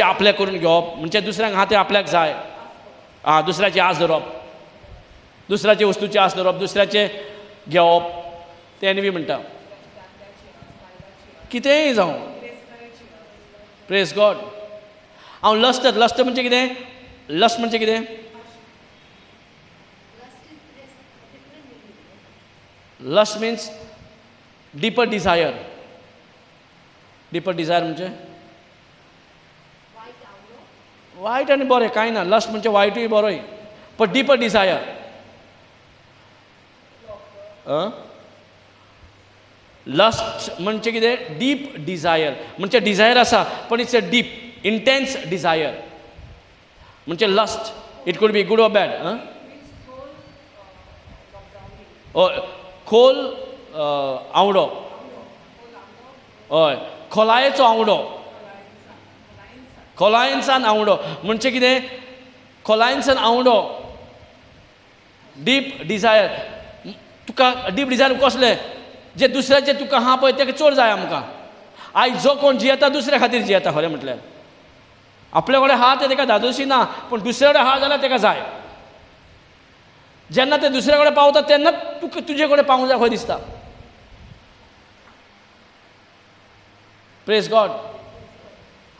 A: आपले करून घेवप. म्हणजे दुसऱ्यांक हा तें आपल्याक जाय. दुसऱ्याची आस धरप, दुसऱ्याचे वस्तूची आस धरप, दुसऱ्याचे घेवप ते एनवी म्हणटा. कितेंय जावं. Praise God. हांव लस्ट म्हणजे कितें? लस्ट म्हणजे कितें? Lust means deeper desire. Deeper desire म्हणजे वायट आनी बरें कांय ना. लस्ट म्हणजे वायटूय बरोय, पण डीपर डिझायर. लस्ट म्हणजे कितें? Deep Dzire. म्हणजे डिझायर आसा पण it's a deep intense desire. म्हणजे lust it could be good or bad खोल आवडो हय खोलायेचो आवडो खोलायेनसान आवडो म्हणजे कितें खोलायेनसान आवडो डीप डिझायर तुका डीप डिझायर कसले जे दुसऱ्याचे तुका आहा पळय तेका चड जाय आमकां आयज जो कोण जियेता दुसऱ्या खातीर जियेता खरें म्हटल्यार आपल्या कडेन आहा ते तेका धादोशी ना पूण दुसरे कडेन आहा जाल्यार तेका जाय जेन्ना ते दुसरे कडेन पावता तेन्ना तुका तुजे कडेन पावूंक जाय खंय दिसता प्रेज गॉड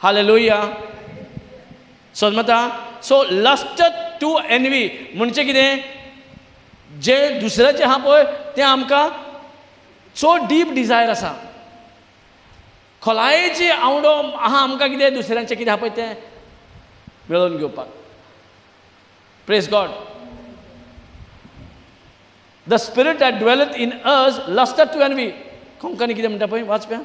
A: हालेलुया समजता सो लस्ट टू एनवी म्हणजे कितें जे दुसऱ्याचें आहा पळय तें आमकां चड डीप डिझायर आसा खोलायेची आवडो आहा आमकां कितें दुसऱ्यांचें कितें आहा पळय तें मेळोवन घेवपाक praise God the spirit that dwelleth in us lusted to envy Konkani कितें म्हणटा पळय वाच पळय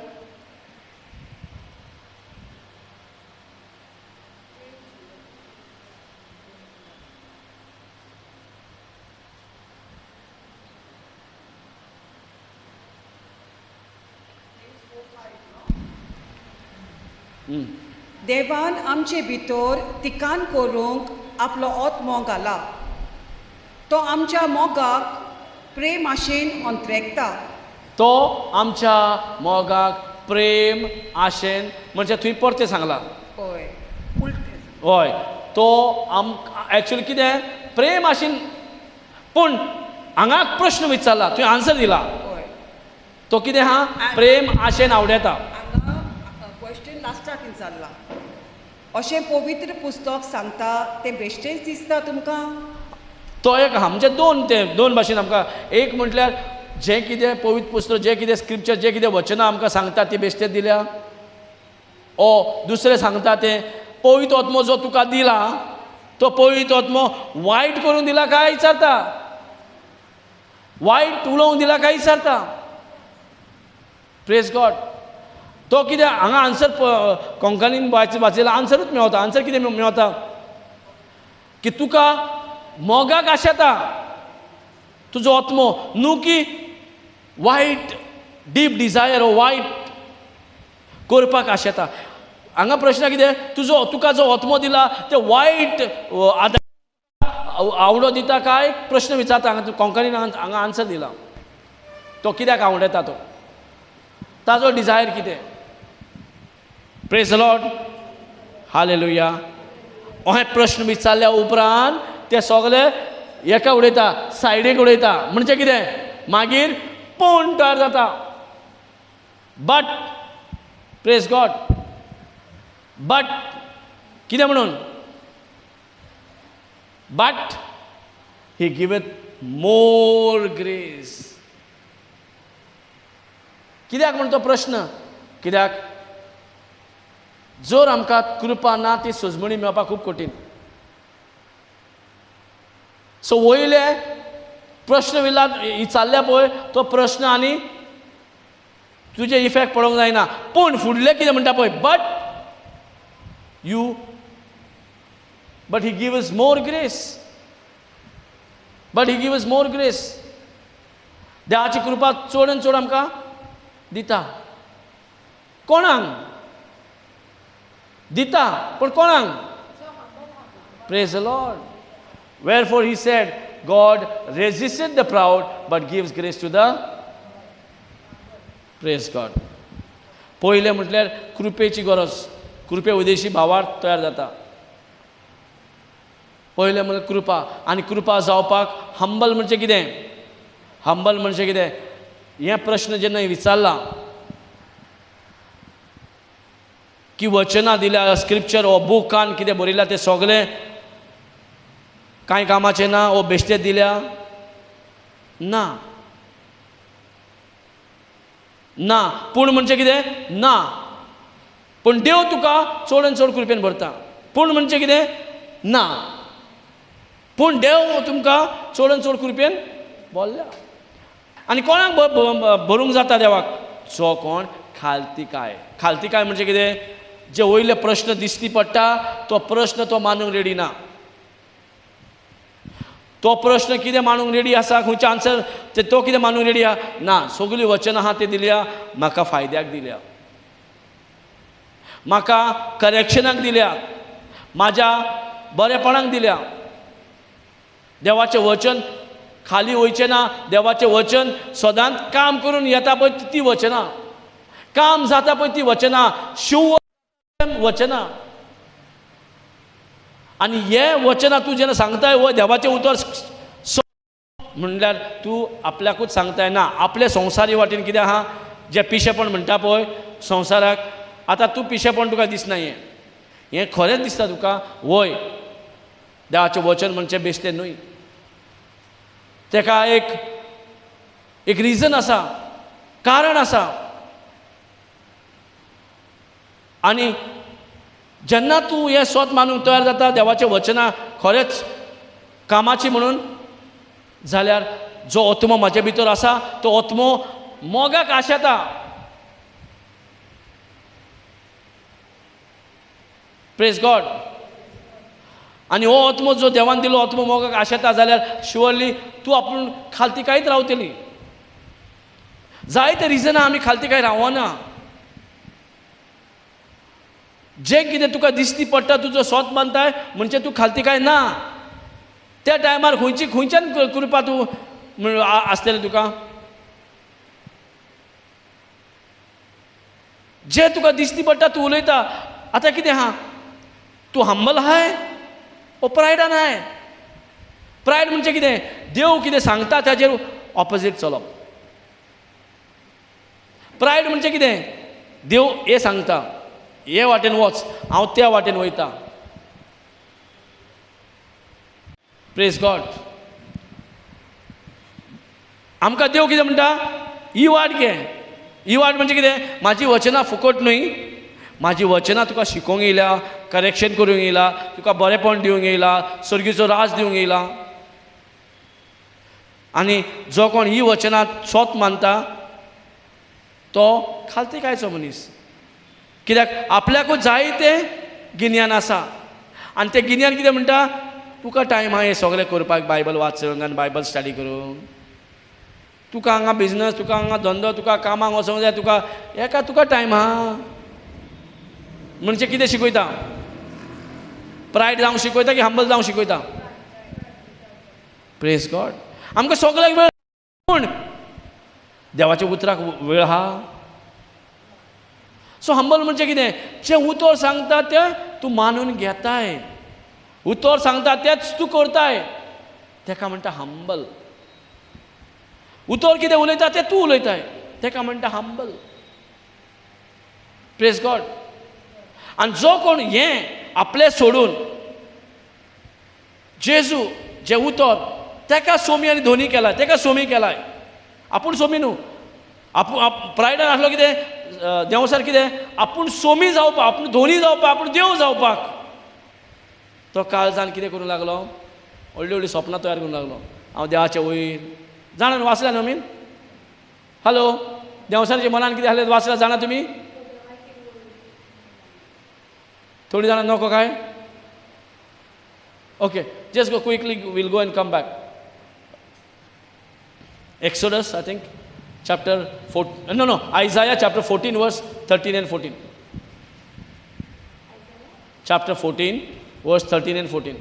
C: देवान आमचे भितर तिकान करूंक आपलो आत्मो घाला तो आमच्या मोगाक प्रेम आशेन अंतरेकता
A: तो आमच्या मोगाक प्रेम आशेन म्हणजे थंय परतें सांगला
C: हय उलटें
A: हय तो एक्चुअली कितें प्रेम आशेन पूण हांगा प्रश्न विचारला तुवें आन्सर दिला
C: हय
A: तो कितें आहा प्रेम आशेन आवडेता
C: हांगा क्वेश्चन लास्टाक विचारला अशें पवित्र पुस्तक सांगता तें बेश्टेच दिसता तुमकां
A: तो एक आहा म्हणजे दोन भाशेन आमकां एक म्हटल्यार जें कितें पवित्र पुस्तक जें कितें स्क्रिप्चर जें कितें वचनां आमकां सांगता ती बेश्टेच दिल्या ओ दुसरें सांगता तें पवित्र आत्मो जो तुका दिला तो पवित्र आत्मो वायट करून दिला काय विचारता वायट उलोवंक दिला काय विचारता प्रेज गॉड तो कितें हांगा आन्सर कोंकणीन वाचयला आन्सरूच मेळता आन्सर कितें मेळता की तुका मोगाक आशेता तुजो आत्मो न्हू की वायट डीप डिझायर वायट करपाक आशेता हांगा प्रश्न कितें तुका जो आत्मो दिला ते वायट आवडो दिता काय प्रश्न विचारता हांगा कोंकणीन हांगा आन्सर दिला तो कित्याक आवडटा तो ताजो डिझायर कितें प्रेज द लॉर्ड हालेलुया अहे प्रश्न विचारल्या उपरांत ते सगळे एका उडयता सायडीक उडयता म्हणजे कितें मागीर पूण तयार जाता बट प्रेज गॉड बट कितें म्हणून बट ही गिवथ मोर ग्रेस कित्याक म्हण तो प्रश्न कित्याक जर आमकां कृपा ना ती सजमणी मेळपाक खूब कठीण सो वयले प्रश्न विचारल्या पळय तो प्रश्न आनी तुजे इफेक्ट पडोवंक जायना पूण फुडले कितें म्हणटा पळय but he gives more grace but he gives more grace देवाची कृपा चड आनी चड आमकां दिता कोणाक दिता पण कोणाक praise the Lord wherefore he said God resisted the proud but gives grace to the praise God पहिले म्हटल्यार कृपेची गरज कृपे उदेशी भावार्थ तयार जाता पहिले म्हळ्यार कृपा आनी कृपा जावपाक हंबल म्हणजे कितें हंबल म्हणजे कितें हे प्रश्न जेन्ना विचारला की वचनां दिल्या स्क्रिप्चर हो बुकान कितें बरयला तें सगळें कांय कामाचें ना ओ बेश्टे दिल्या ना ना पूण म्हणजे कितें ना पूण देव तुका चड आनी चड कृपेन भरता पूण म्हणजे कितें ना पूण देव तुमकां चड आनी चड कृपेन भरल्या आनी कोणाक भरूंक जाता देवाक जो कोण खालतीकाय म्हणजे कितें जे वयले प्रश्न दिसती पडटा तो प्रश्न तो मानूंक रेडी ना तो प्रश्न कितें मानूंक रेडी आसा, खंयचे आन्सर ते तो कितें मानूंक रेडी आहा ना. सगळीं वचनां आहा ते दिल्या म्हाका फायद्याक दिल्या, म्हाका करेक्शनाक दिल्या, म्हाज्या बरेपणाक दिल्या. देवाचें वचन खाली वयचें ना. देवाचें वचन सदांच काम करून येता पळय ती वचनां, काम जाता पळय ती वचनां, शिव वचनां. आनी हे वचनां तूं जेन्ना सांगताय वो देवाचें उतर म्हणल्यार तूं आपल्याकूच सांगताय ना. आपले संवसारी वाटेन कितें आहा, जे पिशेपण म्हणटा पळय संवसाराक, आतां तूं पिशेपण तुका दिसना. हें खरेंच दिसता तुका. वय देवाचें वचन म्हणजे बेश्टें न्हय. तेका एक रिजन आसा, कारण आसा. आनी जेन्ना तूं हें स्वत मानूंक तयार जाता देवाचें वचनां खरेंच कामाची म्हणून, जाल्यार जो आत्मो म्हाजे भितर आसा तो आत्मो मोगाक आशेता. Praise God. आनी हो आत्मो जो देवान दिलो आत्मो मोगाक आशेता जाल्यार शुअरली तूं आपूण खालतिकायत रावतली. जायते रिजनां आमी खालतिकाय रावना. जे कितें तुका दिसती पडटा तुजो स्वत मानताय म्हणजे तूं खालतिकाय ना. त्या टायमार खंयच्यान कृपा तूं आसतलें तुका. जे तुका दिसती पडटा तूं उलयता. आतां कितें आहा, तूं हंबल आहाय ओ प्रायडान आहाय. प्रायड म्हणजे कितें, देव कितें सांगता ताजेर ऑपोजीट चलप. प्रायड म्हणजे कितें, देव हें सांगता हे वाटेन वच, हांव त्या वाटेन वयता. Praise God. आमकां देव कितें म्हणटा, ही वाट घे. ही वाट म्हणजे कितें, म्हाजी वचनां फुकट न्हय. म्हाजी वचनां तुका शिकोवंक येयला, करेक्शन करूंक येयला, तुका बरेपण दिवंक येयला, सर्गीचो राज दिवंक येयला. आनी जो कोण ही वचनां स्वत मानता तो खालतिकायचो मनीस. कित्याक आपल्याकूच जायते गिन्यान आसा. आनी तें गिन्यान कितें म्हणटा, तुका टायम आहा हें सगळें करपाक, बायबल वाचूंक आनी बायबल स्टडी करूंक. तुका हांगा बिजनस, तुका हांगा धंदो, तुका कामाक वचोंक जाय, तुका टायम आहा. म्हणजे कितें शिकयता, प्रायड जावंक शिकयता की हंबल जावंक शिकयता. Praise God. आमकां सगळ्याक वेळ, पूण देवाच्या उतराक वेळ आहा. सो हंबल म्हणजे कितें, जें उतर सांगता तें तूं मानून घेताय. उतर सांगता तेंच तूं करताय, तेका म्हणटा हंबल. उतर कितें उलयता तें तूं उलयताय, तेका म्हणटा हंबल. Praise God. आनी जो कोण हें आपलें सोडून जेजू जें उतर तेका सोमी आनी धोनी केलाय, तेका सोमी केलाय. आपूण सोमी न्हू. आपूण प्रायडान आसलो कितें, देवसार कितें, आपूण सोमी जावपाक, आपूण धोनी जावपाक, आपूण देव जावपाक तो काळजान कितें करूंक लागलो, व्हडलीं व्हडलीं सपनां तयार करूंक लागलो. हांव देवाचे वयर जाणान वाचल्या न्हू आमी. हॅलो, देवसारच्या मनान कितें आसलें वाचलां जाणा तुमी. थोडीं जाणां नको काय. Okay, just go quickly, will go and come back. Exodus I think chapter 4, no, Isaiah chapter 14 verse 13 and 14. Chapter 14 verse 13 and 14.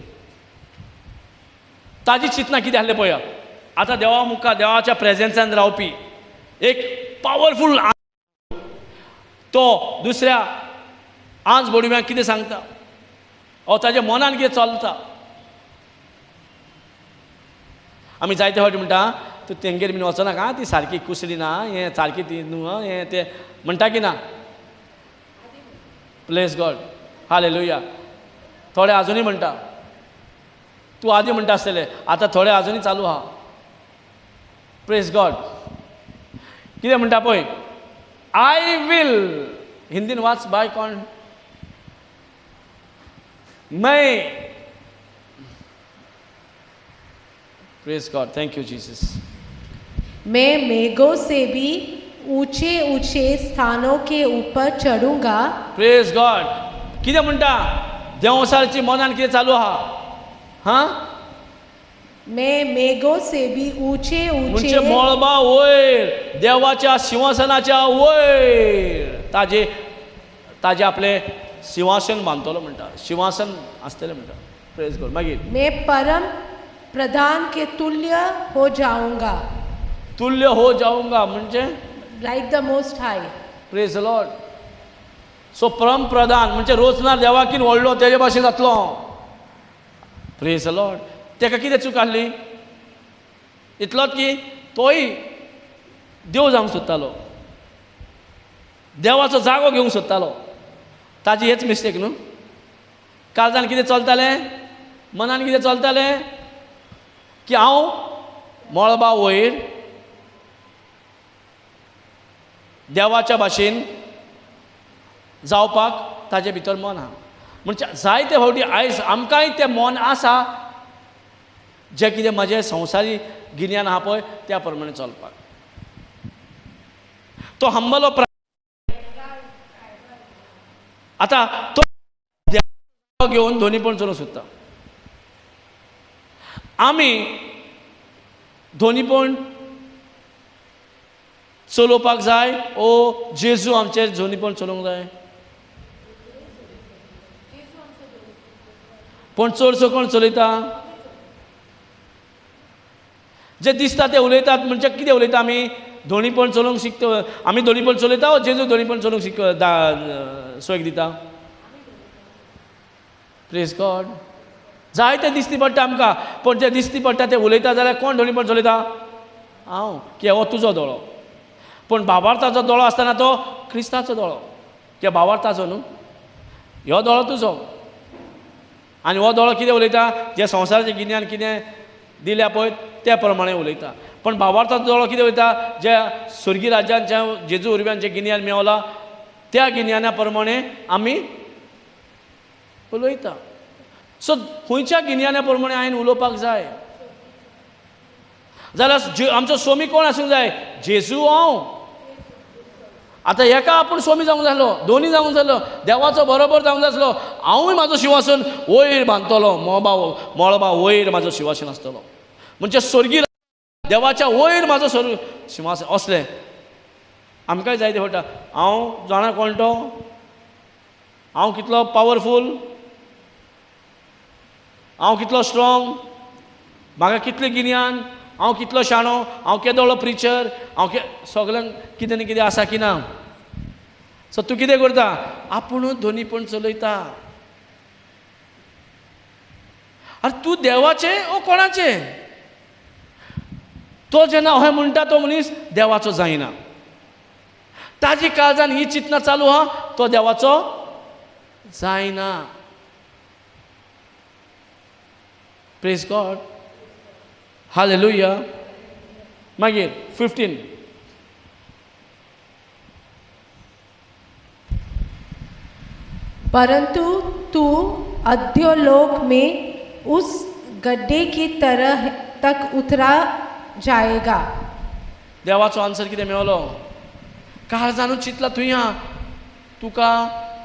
A: ताजी चिंतना कितें आहलें पळया. आतां देवा मुखार देवाच्या प्रेझेन्सान रावपी एक पावरफूल तो दुसऱ्या आंज बोडव्यांक कितें सांगता, ओ ताच्या मनान कितें चलता. आमी जायते फावटी म्हणटा तूं तेंगेर बीन वचनाका, ती सारकी कुसली ना, हें सारकी ती न्हू, हें तें म्हणटा की ना. Place God. हालेलुया. थोडे आजुनी म्हणटा. तूं आदी म्हणटा आसतलें, आतां थोडे आजुनी चालू आहा. Press God. कितें म्हणटा पळय, आय वील, हिंदीन वाच बाय कोण, मैं. Press God. Thank you Jesus.
B: मैं मेघों से भी ऊंचे ऊंचे स्थानों के ऊपर चढ़ूंगा.
A: Praise God. कितें म्हणटा, देवसारची मनान कितें चालू आहा. हां,
B: मैं मेघों से भी ऊंचे
A: म्हणजे
B: ऊंचे
A: मळबा वयर देवाच्या सिंहासनाच्या वयर ताजे ताजे आपले सिंहासन बांदतलो म्हणटा सिंहासन आसतलें म्हणटा प्रेज गॉड मागीर
B: मैं परम प्रधान के तुल्य हो जाऊंगा
A: तुल्य हो जाऊंगा म्हणजे
B: like the most high.
A: Praise Lord. So परम प्रधान म्हणजे रोजनार देवाकीन व्हडलो तेजे भाशेन जातलो. Praise Lord. तेका कितें चूक आहली इतलोच की तोय देव जावंक सोदतालो देवाचो जागो घेवंक सोदतालो ताजी हेच मिस्टेक न्हू. काळजान कितें चलतालें मनान कितें चलतालें की हांव मळबा वयर देवाच्या भाशेन जावपाक ताजे भितर मन आहा. म्हणजे जायते फावटी आयज आमकांय तें मन आसा जें कितें म्हजें संवसारी गिन्यान आहा पळय त्या प्रमाणे चलपाक. तो हंबलो आतां तो देवाचो घेवन दोनीपण चलोवंक सोदता. आमी दोनीपण चलोवपाक जाय ओ जेजू आमचेर दोनीपण चलोवंक जाय. पण चडसो कोण चलयता जे दिसता ते उलयतात. म्हणजे कितें उलयता आमी दोनीपण चलोवंक शिकता आमी दोनीपण चलयता ओ जेजू दोनीपण चलोवंक सोयक दिता. Praise God. जाय तें दिसती पडटा आमकां पण जें दिसती पडटा तें उलयता जाल्यार कोण दोनीपण चलयता हांव की हो तुजो दोळो. पण भावार्थाचो दोळो आसतना तो क्रिस्ताचो दोळो किंवां भावार्थाचो न्हू. हो दोळो तुजो आनी हो दोळो कितें उलयता जे संवसाराचें गिन्यान कितें दिल्या पळय त्या प्रमाणे उलयता. पण भावार्थाचो दोळो कितें उलयता जे स्वर्गीय राज्यांच्या जेजू उर्ब्यान जें गिन्यान मेवलां त्या गिन्याना प्रमाणे आमी उलयता. सो खंयच्या गिन्याना प्रमाणे हांवें उलोवपाक जाय जाल्यार आमचो स्वामी कोण आसूंक जाय जेजू हांव. आतां एका आपूण स्वामी जावंक जाय आसलो दोनी जावंक जाय आसलो देवाचो बरोबर जावंक जाय आसलो. हांवूय म्हाजो शिवासन वयर बांदतलो मळबा वयर म्हाजो शिवासन आसतलो. म्हणजे स्वर्गीय देवाच्या वयर म्हाजो सिंहासन असलें आमकांय जाय ते फावटा. हांव जाणा कोण तो हांव कितलो पावरफूल हांव कितलो स्ट्रॉंग म्हाका कितलें गिन्यान हांव कितलो शाणो हांव केदोळो प्रिचर हांव सगळ्यांक कितें न्ही कितें आसा की ना. सो तूं कितें करता आपुणूच दोनीपण चलयता. आरे तूं देवाचें ओ कोणाचें. तो जेन्ना अहें म्हणटा तो मनीस देवाचो जायना. ताजी काळजान ही चिंतना चालू आहा तो देवाचो जायना. Praise God. हालेलुया. मागीर 15
B: परंतु तू अधोलोक में उस गड्ढे की तरह तक उतरा जाएगा.
A: देवाचो आन्सर कितें मेवलो काळजानूच चिंतला तुवें आहा तुका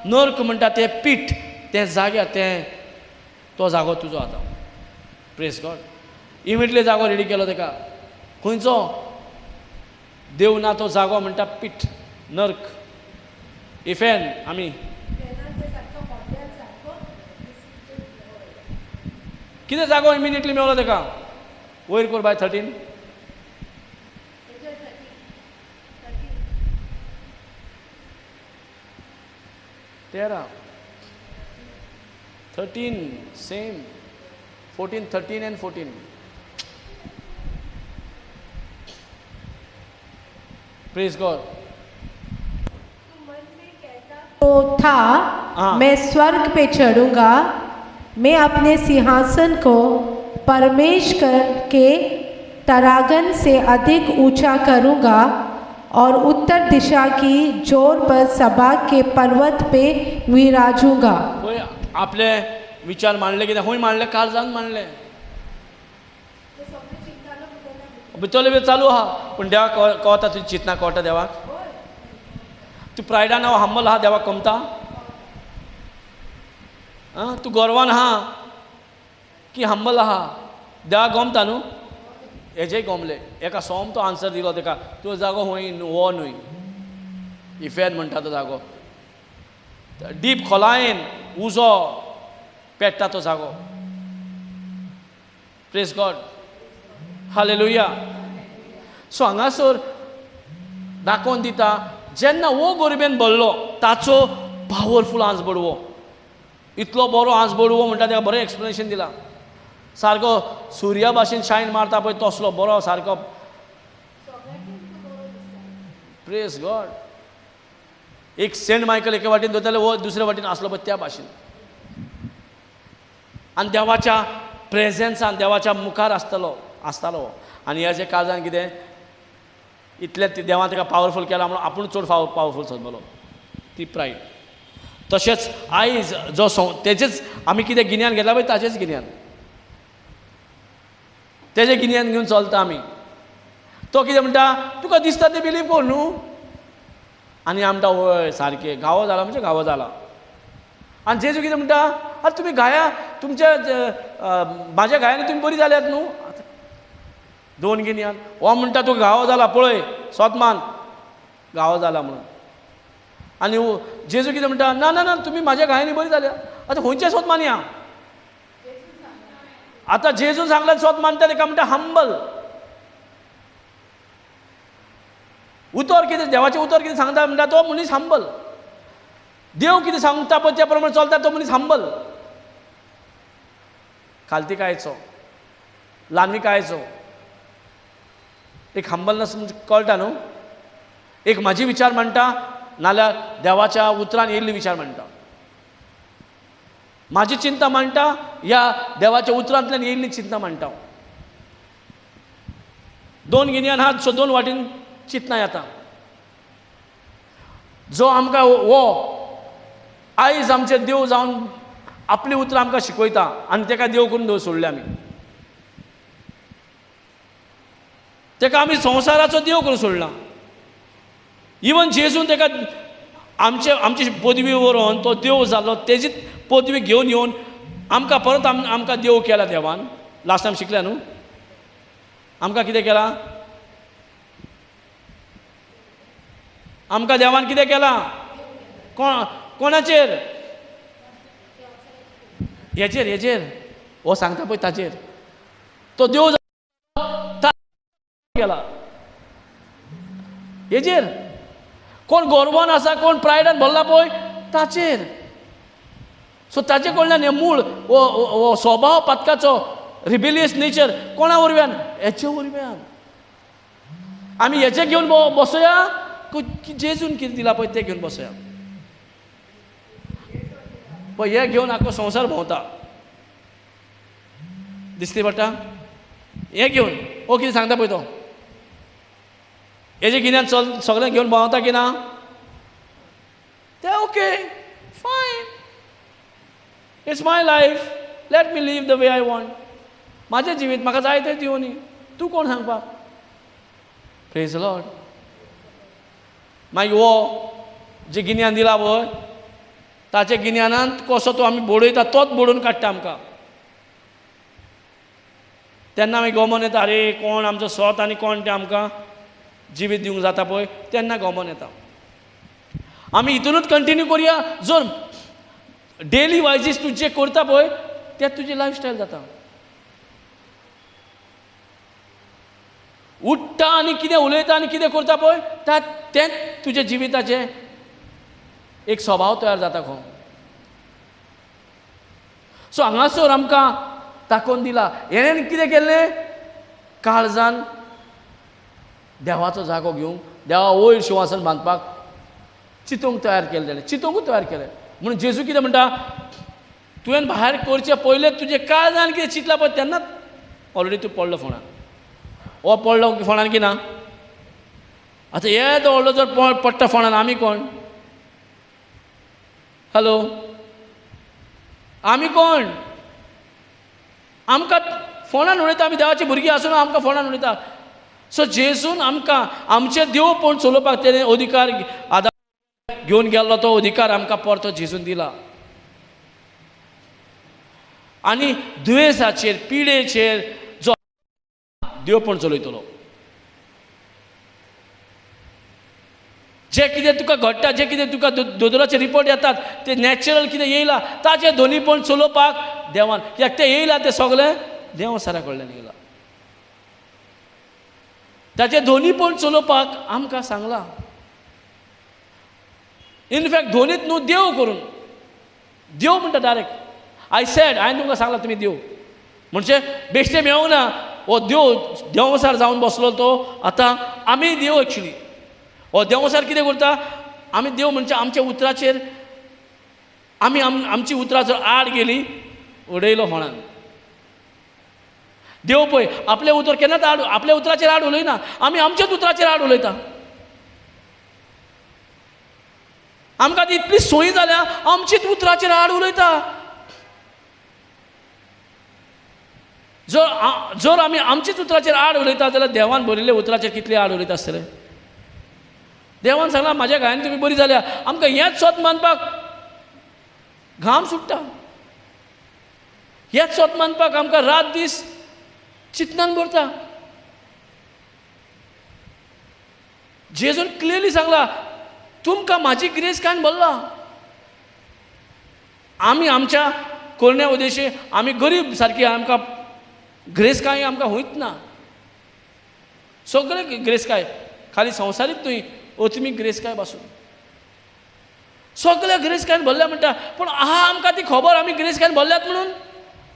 A: नर्क म्हणटा तें पीठ तें जाग्यार तें तो जागो तुजो आतां. Praise God. इमिडियटली जागो रेडी केलो तेका. खंयचो देव ना तो जागो म्हणटा पीठ नर्क इफेन आमी कितें जागो इमिडियटली मेवलो तेका वयर कोर by 13 13 same 14 13 and 14 praise God.
B: तो था
A: हाँ।
B: मैं स्वर्ग पे चढ़ूंगा मैं अपने सिंहासन को परमेश्वर के तरागन से अधिक ऊंचा करूंगा और उत्तर दिशा की जोर पर सभा के पर्वत पे विराजूंगा.
A: पळय आपले विचार मांडले कितें खंय मांडले काळजान मांडले भितरले बी चालू आहा. पूण देवाक कळटा तुजी चिंतना कळटा देवाक. तूं प्रायडान हांव हंबल आहा देवाक कमता तूं गोरवान आहा की हंबल आहा देवा गमता न्हू हेजेय गमले एका सोमतो आन्सर दिलो तेका तो जागो हूंय हो न्हय इफेन म्हणटा तो जागो डीप खोलायेन उजो पेट्टा तो जागो प्रेज गॉड हालेलुया सो हांगासर दाखोवन दिता जेन्ना वो गरबेन भरलो ताचो पावरफूल आंस बडवो इतलो बरो आंस बडवो म्हणटा तेका बरें एक्सप्लेनेशन दिलां सारको सुर्या भाशेन शायन मारता पळय तसलो बरो सारको प्रेज गॉड एक सेंट मायकल एके वाटेन दोतले वो दुसऱ्या वाटेन आसलो पळय त्या भाशेन आनी देवाच्या प्रेझेन्सान देवाच्या मुखार आसतालो आनी ह्याच्या काळजान कितें इतलें देवान ताका पावरफूल केला म्हणून आपूण चड पावरफूल समजलो ती प्रायड तशेंच आयज जो तेजेच आमी कितें गिन्यान घेतला पळय ताचेच गिन्यान तेजें गिन्यान घेवन चलता आमी तो कितें म्हणटा तुका दिसता तें बिलीव कर न्हू आनी आमटा वय सारकें गावो जाला म्हणजे गावो जाला आनी जेजू कितें म्हणटा आरे तुमी गाया तुमच्या म्हाज्या गायांनी तुमी बरी जाल्यात न्हू दोन गिन्यान हो म्हणटा तूं गावो जाला पळय सोतमान गावो जाला म्हणून आनी जेजू कितें म्हणटा ना ना ना तुमी म्हाज्या गायांनी बरी जाल्या आतां खंयचे सोतमान या आतां जेजून सांगल्यार सोत मानता तेका म्हणटा हंबल उतर कितें देवाचें उतर कितें सांगता म्हणटा तो मनीस हंबल देव कितें सांगता पळय त्या प्रमाणे चलता तो मनीस हंबल खालतीकायेचो ल्हानविकायेचो एक हंबलनेस म्हणजे कळटा न्हू एक म्हाजी विचार म्हणटा नाल्यार देवाच्या उतरान येयल्ली विचार म्हणटा म्हाजी चिंता म्हणटा ह्या देवाच्या उतरांतल्यान येयल्ली चिंता म्हणटा दोन गिन्यान आहात सो दोन वाटेन चिंतना येता जो आमकां वो आयज आमचे देव जावन आपली उतरां आमकां शिकयता आनी तेका देव करून सोडले आमी तेका आमी संवसाराचो देव करून सोडला इवन जेजून तेका आमची पदवी व्हरोन तो देव जालो तेजी पदवी घेवन येवन आमकां परत आमकां देव केला देवान लास्ट टायम शिकल्या न्हू आमकां कितें केलां आमकां देवान कितें केलां कोणाचेर हेचेर हो सांगता पळय ताचेर तो देव गेला हेजेर कोण गोरवान आसा कोण प्रायडान भरला पळय ताचेर सो ताचे कडल्यान हें मूळ हो स्वभाव पातकाचो रिबिलियस नेचर कोणा वरव्यान हेचे वरव्यान आमी हेचे घेवन बसोया जेजून कितें दिला पळय तें घेवन बसोया पळय हे घेवन आख्खो संवसार भोंवता दिसती पडटा हें घेवन हो कितें सांगता पळय तो हेजे गिन्यान सगळें घेवन भोंवता की ना ते ओके फायन it's my life let me leave the way I want म्हाजें जिवीत म्हाका जाय तें दिवनी तूं कोण सांगपाक प्रेज लॉर्ड मागीर वो जे गिन्यान दिला पळय ताचे गिन्यानांत कसो तो आमी बडयता तोच बडोवन काडटा आमकां तेन्ना मागीर गमन येता अरे कोण आमचो सोत आनी कोण तें आमकां जिवीत दिवंक जाता पळय तेन्ना गमन येता आमी हितूनूच कंटिन्यू करुया जो डेली वायजीस तूं जें करता पळय तें तुजी लायफस्टायल जाता उठ्ठा आनी कितें उलयता आनी कितें करता पळय तेंच तुज्या जिविताचें एक स्वभाव तयार जाता खंय सो हांगासर आमकां दाखोवन दिला हेणेन कितें केल्लें काळजान देवाचो जागो घेवंक देवा वयर शिंवासन बांदपाक चिंतूंक तयार केलें चिंतूंकूच तयार केलें म्हणून जेजू कितें म्हणटा तुवें भायर करचे पयले तुजे काळजान कितें चिंतलां पळय तेन्नाच ऑलरेडी तूं पडलो फोंडान हो पडलो फोंडान की ना आतां येदो व्हडलो जर पडटा फोंडान आमी कोण हॅलो आमी कोण आमकां फोंडान उडयता आमी देवाची भुरगीं आसून आमकां फोंडान उडयता सो जेजून आमकां आमचे देव पळोवन चलोवपाक तेणें अधिकार आदार घेवन गेल्लो तो अधिकार आमकां परतो जेजून दिला आनी दुयेंसाचेर पिडेचेर देव पण चलयतलो. जे कितें तुका घडटा, जे कितें तुका दोतोराचे रिपोर्ट येतात, ते नॅचरल कितें येयला ताचे दोनीपण चलोवपाक देवान, कित्याक ते येयला ते सगळें देव सरा कडल्यान येयला. ताचे दोनीपण चलोवपाक आमकां सांगलां. इनफॅक्ट दोनीच न्हू, देव करून, देव म्हणटा डायरेक्ट. हांवें तुमकां सांगलां तुमी देव म्हणजे बेश्टे मेळूंक ना. हो देवसार जावन बसलो तो. आतां आमी देव एक्चुली हो देवसार कितें करता, आमी देव म्हणजे आमच्या उतराचेर आमी आमची उतरां जर आड गेली उडयलो होणान. देव पळय आपले उतर केन्नाच आपल्या उतराचेर आड उलयना, आमी आमच्याच उतराचेर आड उलयता. आमकां ती इतली सोय जाल्या आमचीच उतराचेर आड उलयता. जर आमी आमचीच उतराचेर आड उलयता जाल्यार देवान बरयल्ले उतराचेर कितले आड उलयता आसतले. देवान सांगलां म्हाज्या गायन तुमी बरी जाल्या. आमकां हेंच स्वत मानपाक घाम सुट्टा. हेंच स्वत मानपाक आमकां रात दीस चिंतनान भरता. जेजून क्लियरली सांगला तुमकां म्हाजी ग्रेस कांय भरला. आमी आमच्या कोरण्या उद्देशी आमी गरीब सारकी, आमकां ग्रेस काय आमकां होयत ना. सगळे ग्रेस काय खाली संवसारीत न्हय, तुमी ग्रेस काय पासून सगळे ग्रेस काय भरल्या म्हणटा. पूण आहा आमकां ती खबर आमी ग्रेस काय भरल्यात म्हणून.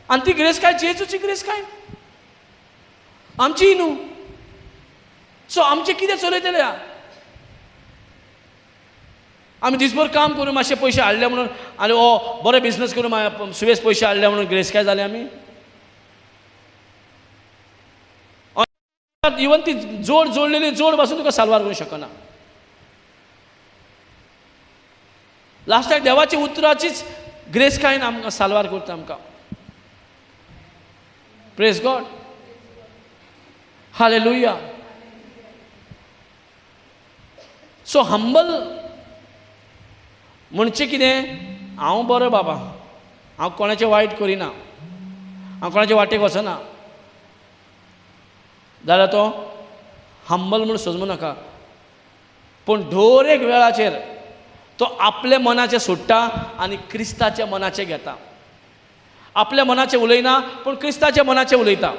A: आनी ती ग्रेस काय जेजूची ग्रेस काय आमची न्हू. सो आमचें कितें चलयतले. आमी दिसभर काम करून मातशे पयशे हाडले म्हणून आनी बरे बिजनस करून सुबेज पयशे हाडले म्हणून ग्रेस काय जाले आमी. इवन ती जोडलेली जोड पासून तुका साल्वार करूंक शकना. लास्टाक देवाची उतराचीच ग्रेस कायन आमकां साल्वार करता आमकां. Praise God, hallelujah. So humble म्हणजे कितें, हांव बरो बाबा, हांव कोणाचें वायट करिना, हांव कोणाचे वाटेक वचना जाल्यार तो हंबल म्हूण समजूं नाका. पूण ढोर एक वेळाचेर तो आपले मनाचें सोडटा आनी क्रिस्ताच्या मनाचें घेता. आपल्या मनाचें उलयना पूण क्रिस्ताच्या मनाचें उलयता.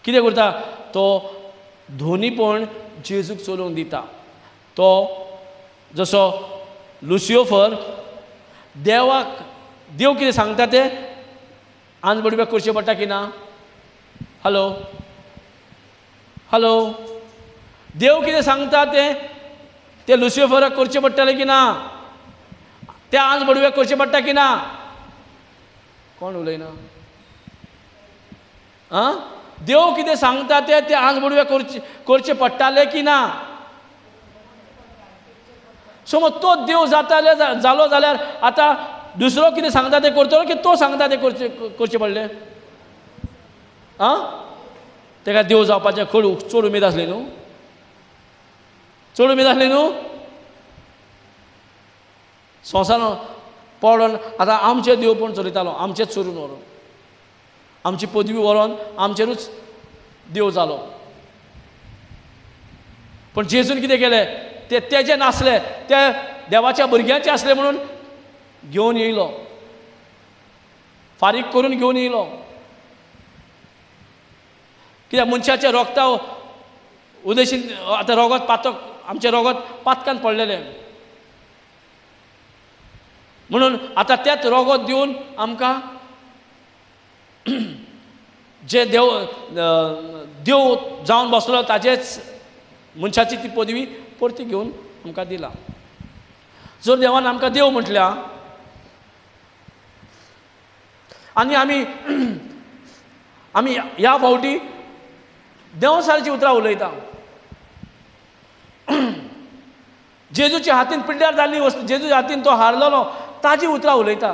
A: कितें करता तो, दोनीपण जेजूक चलोवंक दिता. तो जसो लुसिफर देवाक, देव कितें सांगता तें आंजबडव्याक करचें पडटा की ना. हॅलो हॅलो, देव कितें सांगता तें लुसिफराक करचें पडटलें की ना, त्या आंजबडव्याक करचें पडटा की ना. कोण उलयना. देव कितें सांगता तें आंजबडव्याक करचें पडटालें की ना. समज तो देव जालो जाल्यार आतां दुसरो कितें सांगता तें करतलो की तो सांगता तें करचें पडलें. तेका देव जावपाचें चड उमेद आसली न्हू, चड उमेद आसली न्हू. संवसारान पडोन आतां आमचे देव पण चलयतालो, आमचेच चोरून व्हरून, आमची पदवी व्हरोन आमचेरूच देव जालो. पण जेजून कितें केलें, ते जे नासले ते देवाच्या भुरग्यांचे आसले म्हणून घेवन येयलो, फारीक करून घेवन येयलो. कित्याक मनशाच्या रोगता उदेशीन आतां रोगत पातक, आमचें रोगत पातकान पडलेलें म्हणून आतां तेच रोगत दिवन आमकां जे देव जावन बसलो ताचेच मनशाची ती पदवी परती घेवन आमकां दिला. जर देवान आमकां देव म्हटल्या आनी आमी ह्या फावटी देवसारची उतरां उलयता. जेजूच्या हातीन पिड्ड्यार जाल्ली वस्त, जेजूच्या हातीन तो हारलेलो ताजी उतरां उलयता.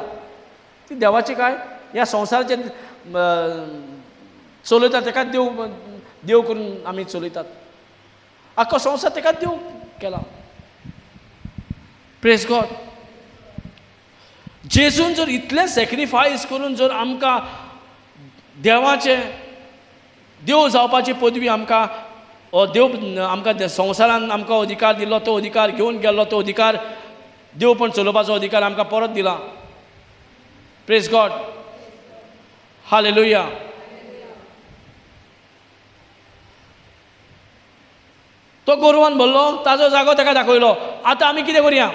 A: ती देवाची काय ह्या संवसाराचे चलयता तेका देव करून आमी चलयतात. आख्खो संवसार तेका देव केला. Praise God. जेजून जर इतलें सॅक्रिफायस करून जर आमकां देवाचें देव जावपाची पदवी आमकां देव आमकां संवसारान आमकां अधिकार दिलो, तो अधिकार घेवन गेल्लो, तो अधिकार देव पण चलोवपाचो अधिकार आमकां परत दिला. Praise God, hallelujah. तो गोरवान भरलो, ताजो जागो ताका दाखयलो. आतां आमी कितें करया?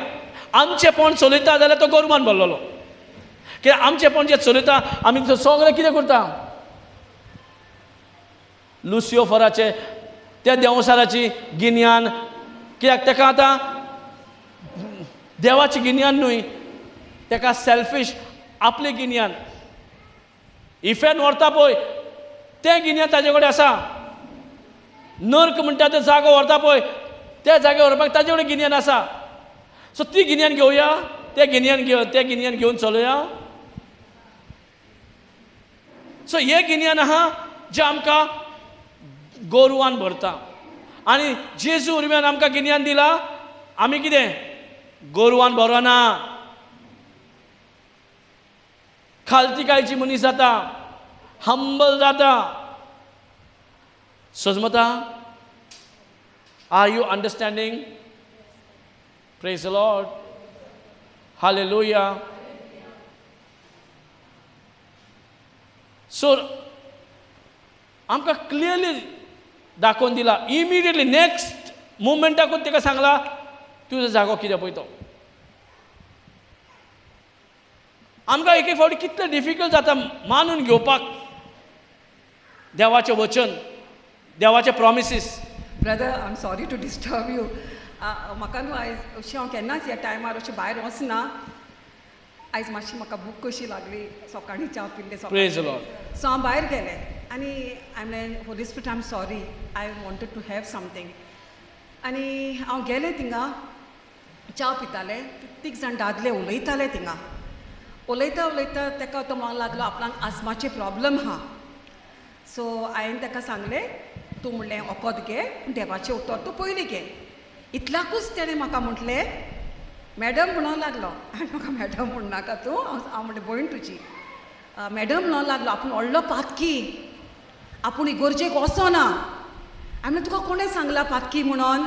A: आमचें पण चलयता जाल्यार तो गोरवान भरलेलो. कित्याक आमचें पण जें चलयता आमी सगळें कितें करता? लुसिफराचे त्या देंवसाराची गिन्यान, कित्याक ताका आतां देवाची गिन्यान न्हय, ताका सेल्फीश आपली गिन्यान, इफेन व्हरता पळय तें गिन्यान ताजे कडेन आसा. नर्क म्हणटा तो जागो व्हरता पळय त्या जाग्यार व्हरपाक ताजे कडेन गिन्यान आसा. सो ती गिन्यान घेवया, तें गिन्यान घेवन चलोवया. सो हे गिन्यान आहा जें आमकां गोरवान भरता. आनी जेजू उर्म्यान आमकां गिन्यान दिला. आमी कितें गोरवान भरना, खालती मनीस जाता, हंबल जाता. सजमता, are you understanding? Praise the Lord, hallelujah. So आमकां क्लियरली दाखोवन दिला. इमिडियटली नेक्स्ट मुवमेंटाकूच ताका सांगला तुजो जागो कितें पळय तो. आमकां एक एक फावटी कितलें डिफिकल्ट जाता मानून घेवपाक देवाचें वचन, देवाचे promises.
C: Brother, I am sorry to disturb you. म्हाका न्हू आयज अशें हांव केन्नाच ह्या टायमार अशें भायर वचना. आयज मातशी म्हाका भूक कशी लागली, सकाळीं च्या पिल्ले
A: Praise the Lord.
C: सो हांव भायर गेलें आनी आय म्हणलें Holy Spirit, I am sorry, I wanted to have something. आनी हांव गेलें थिंगा, च्या पितालें, तीग जाण दादले उलयताले थिंगा. उलयता ताका तो म्हणूंक लागलो आपणाक आस्माचे प्रॉब्लम आहा. सो हांवें ताका सांगलें तूं म्हणलें वखद घे, देवाचें उतर तूं पयलीं घे. इतल्याकूच ताणें म्हाका म्हटलें मॅडम म्हणूंक लागलो. हांवें म्हाका मॅडम म्हणनाका तूं, हांव म्हणलें भयण तुजी. मॅडम म्हणूंक लागलो आपूण व्हडलो पातकी, आपूण इगोर्जेक वचोना. हांवें म्हणलें तुका कोणें सांगला पातकी म्हणून?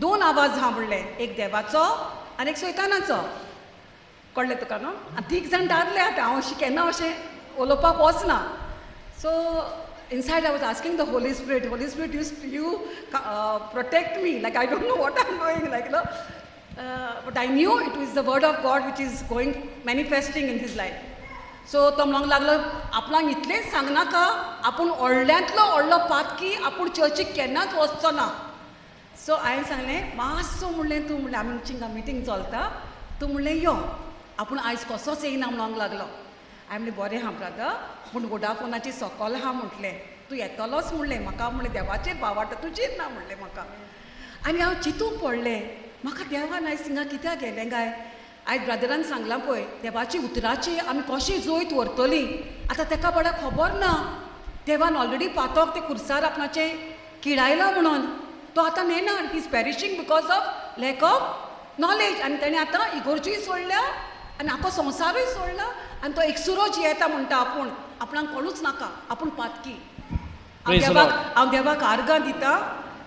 C: 2 आवाज आहा म्हणलें, एक देवाचो आनी एक सैतानाचो. कळ्ळें तुका न्हू? आनी तीग जाण दादले आतां, हांव अशें केन्ना अशें उलोवपाक वचना. So inside I was asking the Holy Spirit, you protect me, like I don't know what I'm doing, like, no. But I knew it was the word of God which is manifesting in his life. So तो म्हणूंक लागलो आपणाक इतलेंच सांगनाका, आपूण व्हडल्यांतलो व्हडलो पातकी, आपूण चर्चीक केन्नाच वचचो ना. सो हांवें सांगलें मातसो म्हणलें तूं म्हणलें आमची हिंगा मिटींग चलता, तूं म्हणलें यो, आपूण आयज कसोच येयना म्हणूंक लागलो. हांवें म्हणलें बरें आहा ब्रदर, पूण वोडाफोनाची सकल आहा म्हटलें, तूं येतलोच म्हणलें. म्हाका म्हणलें देवाचेर भावार्थ तुजेर ना म्हणलें म्हाका. आनी हांव चिंतूंक पडलें, म्हाका देवान आयज थिंगा कित्याक गेलें काय? आयज ब्रदरान सांगलां पळय देवाची उतराची आमी कशी जोयत व्हरतलीं, आतां ताका बाबा खबर ना. देवान ऑलरेडी पातोक ते खुर्सार आपणाचे किडायला म्हणून तो आतां नेना. He is perishing because of lack of knowledge. आनी ताणें आतां इगोर्जूय सोडल्या आनी आखो संवसारूय सोडला. आनी तो एकसुरोच येता म्हणटा आपूण, आपणाक कळूच नाका आपूण पातकी. हांव देवाक आर्गां दितां.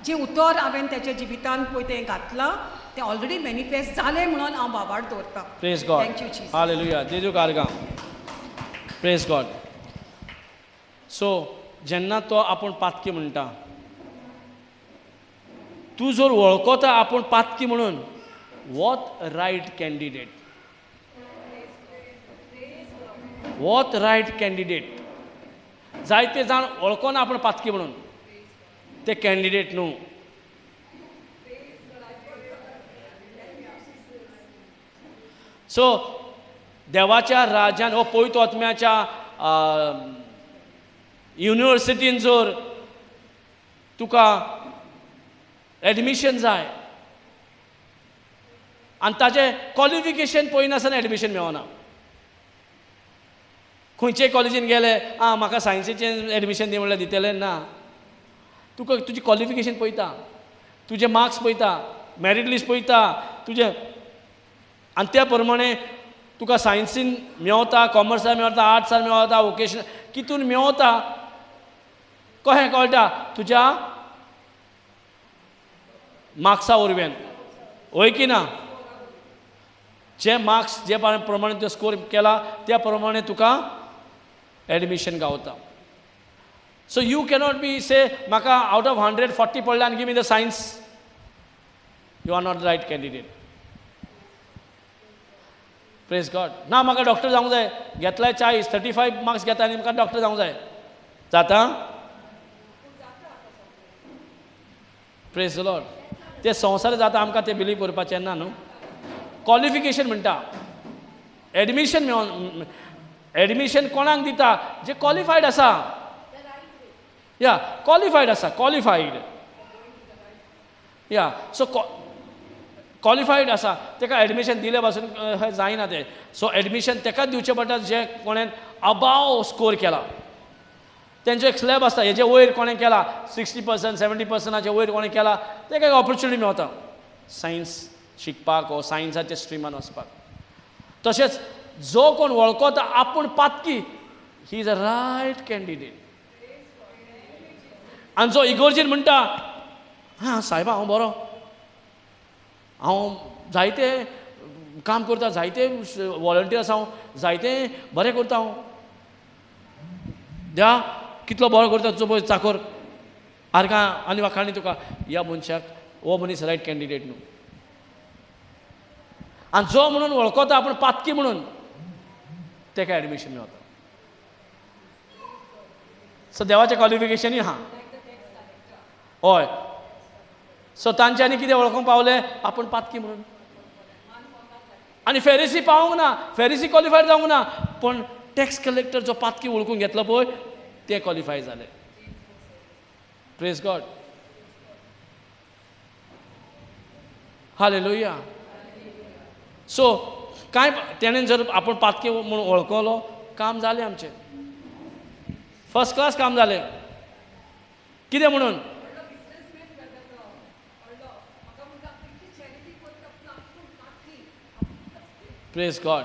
C: जें उतर हांवें त्याच्या जिवितान पळय तें घातलां तें ऑलरेडी मॅनिफेस्ट जालें म्हणून हांव बाबाड दवरतां.
A: Praise God,
C: thank you Jesus.
A: Hallelujah, जेजूक आर्गां. Praise God. सो जेन्ना तो आपूण पातकी म्हणटा, तूं जर वळखता आपूण पातकी म्हणून, what right candidate, what right candidate. जायते जाण वळखना आपूण पातकी म्हणून, ते कॅन्डिडेट न्हू. सो देवाच्या राज्यान हो पवित्र आत्म्याच्या युनिवर्सिटीन जर तुका एडमिशन जाय आनी ताजें क्वॉलिफिकेशन पळयनासतना एडमिशन मेळना. खंयचेय कॉलेजीन गेले, म्हाका सायन्सीचें एडमिशन दी म्हणल्यार दितले ना. तुका तुजी क्वॉलिफिकेशन पळयता, तुजे मार्क्स पळयता, मॅरीट लिस्ट पळयता तुजें, आनी त्या प्रमाणे तुका सायन्सीन मेवता, कॉमर्सान मेवता, आर्ट्सान मेवता, वोकेशनल कितून मेवता कशें कळटा तुज्या मार्क्सा वरवीं वय की ना जे मार्क्स जे प्रमाणे तुवें स्कोर केला त्या प्रमाणे तुका एडमिशन गावता so you cannot be say म्हाका आउट ऑफ 100 40 पडले आनी give me the science you are not the right candidate praise God ना म्हाका डॉक्टर जावंक जाय घेतलाय 40 35 मार्क्स घेता आनी म्हाका डॉक्टर जावंक जाय जाता प्रेज द लॉर्ड ते संवसार जाता आमकां ते बिलीव करपाचें ना न्हू क्वॉलिफिकेशन म्हणटा एडमिशन मेळोन एडमिशन कोणाक दिता जे क्वॉलिफायड आसा या क्वॉलिफायड आसा क्वॉलिफायड या सो क्वॉलिफायड आसा ताका एडमिशन दिले पासून जायना तें सो एडमिशन ताकाच दिवचें पडटा जे कोणें अबाव स्कोर केला तेंचो एक स्लॅब आसता हेजे वयर कोणें केला 60% 70%चे वयर कोणें केला ताका एक ऑपॉर्च्युनिटी मेळटा सायन्स शिकपाक वो सायन्साच्या स्ट्रिमान वचपाक तशेंच जो कोण वळखता आपूण पातकी he is a right candidate आनी जो इगोर्जेन म्हणटा हां सायबा हांव बरो हांव जायते काम करता जायते वॉलंटियर्स हांव जायते बरें करता हांव द्या कितलो बरो करता तुजो पळय चाकर आरकां आनी वाखाणी तुका ह्या मनशाक हो मनीस रायट कॅन्डिडेट न्हू आनी जो म्हणून वळखता आपूण पातकी म्हणून ताका एडमिशन मेळटा सो देवाचें क्वॉलिफिकेशनूय आहा हय सो तांच्यांनी कितें वळखूंक पावलें आपूण पातकी म्हणून आनी फेरिसी पावूंक ना फेरिसी क्वॉलिफायड जावंक ना पूण टॅक्स कलेक्टर जो पातकी वळखून घेतलो पळय ते क्वॉलिफाय जाले प्रेज गॉड हालेलुया सो कांय तेणें जर आपूण पातकी म्हणून वळखलो काम जालें आमचें फर्स्ट क्लास काम जालें कितें म्हणून प्रेज गॉड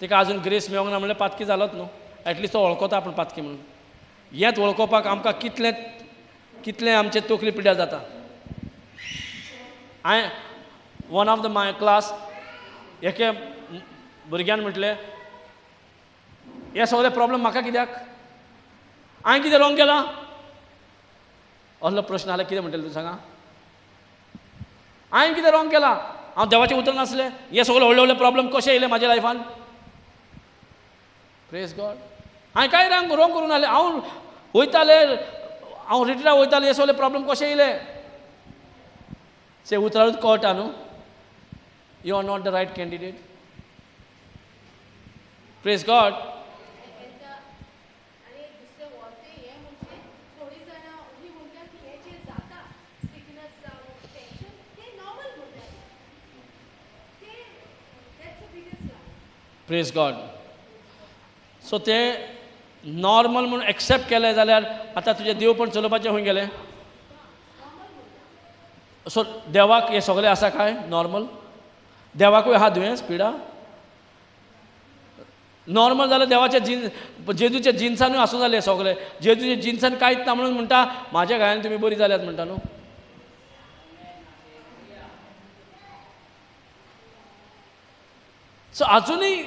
A: ताका आजून ग्रेस मेळोंक ना म्हणल्यार पातकी जालोच न्हू एटलिस्ट तो वळखता आपूण पातकी म्हणून हेंच वळखोवपाक आमकां कितलें आमचें तकली पिड्यार जाता हांवें one of the my class एके भुरग्यान म्हटलें हे सगळे प्रॉब्लेम म्हाका कित्याक हांवें कितें रॉंग केलां असलो प्रश्न आल्यार कितें म्हणटलें तूं सांगा हांवें कितें रॉंग केलां हांव देवाचें उतर नासलें हे सगळे व्हडले व्हडले प्रॉब्लेम कशे येयले म्हाज्या लायफान प्रेज गॉड हांवें कांय रॉंग करूं नासलें हांव वयतालें हांव रिटायर्ड वयतालें हे सगळे प्रॉब्लेम कशे येयले ते उतरारूच कळटा न्हू you are not the right candidate praise God praise God so ते नॉर्मल म्हणून एक्सेप्ट केलें जाल्यार आतां तुजें देव पण चलोवपाचें खंय गेलें सो देवाक हे सगळें आसा काय नॉर्मल देवाकूय आहा दुयेंस पिडा नॉर्मल जाल्यार देवाच्या जेजूच्या जिन्सानूय आसूं जालें सगळें जेजूच्या जिन्सान कांयच ना म्हणून म्हणटा म्हाज्या गायन तुमी बरी जाल्यात म्हणटा न्हू सो आजुनूय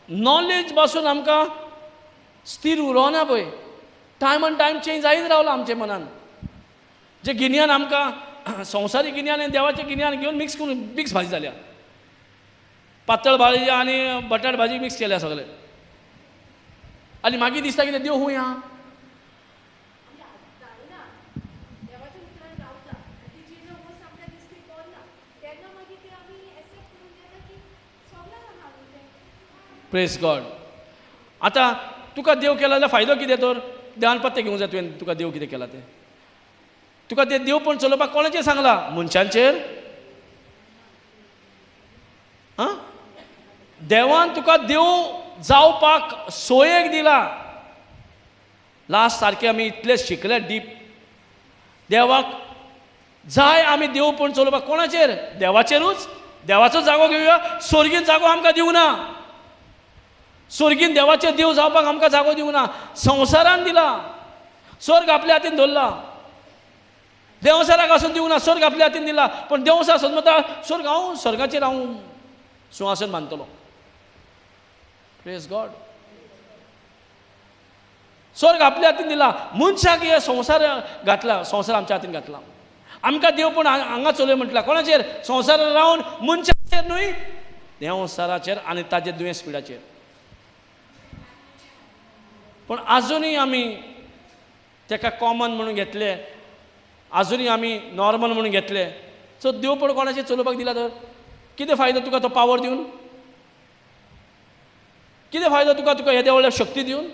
A: नॉलेज पासून आमकां स्थिर उरोना पळय टायम आनी टायम चेंज जायत रावला आमच्या मनान जे गिन्यान आमकां संवसारीक गिन्यान आनी देवाचें गिन्यान घेवन मिक्स भाजी जाल्या पातळ भाजी आनी बटाट भाजी मिक्स केल्या सगळे आनी मागीर दिसता कितें देव खूंय आहा प्रेज गॉड आतां तुका देव केला जाल्यार फायदो कितें तर देवान पत्ते घेवंक जाय तुवें तुका देव कितें केला तें तुका तें देव पण चलोवपाक कोणाचेर सांगला मनशांचेर हां देवान तुका देव जावपाक सोयेक दिला लास्ट सारके आमी इतले शिकले डीप देवाक जाय आमी देव पण चलोवपाक कोणाचेर देवाचेरूच देवाचो जागो घेवया स्वर्गीन जागो आमकां दिवं ना स्वर्गीन देवाचे देव जावपाक आमकां जागो दिवं ना संवसारान दिला स्वर्ग आपल्या हातीन दवरला. देवसाराक आसून दिवंक ना, स्वर्ग आपल्या हातीन दिला. पण देवसार समजता स्वर्ग हांव स्वर्गाचेर हांव सुवासन बांदतलो. Praise God. स्वर्ग आपल्या हातीन दिला. मनशाक हे संवसार घातला, संवसार आमच्या हातीन घातला. आमकां देव पण हांगा चलय म्हटला. कोणाचेर? संवसारान रावन मनशाचेर न्हय, देवसाराचेर आनी ताजे दुयेंस पिडाचेर. पण आजुनूय आमी ताका कॉमन म्हणून घेतले, आजुनूय आमी नॉर्मल म्हणून घेतले. सो देव पण कोणाचेर चलोवपाक दिला तर कितें फायदो तुका तो पावर दिवन? कितें फायदो तुका तुका येदे व्हडले शक्ती दिवन?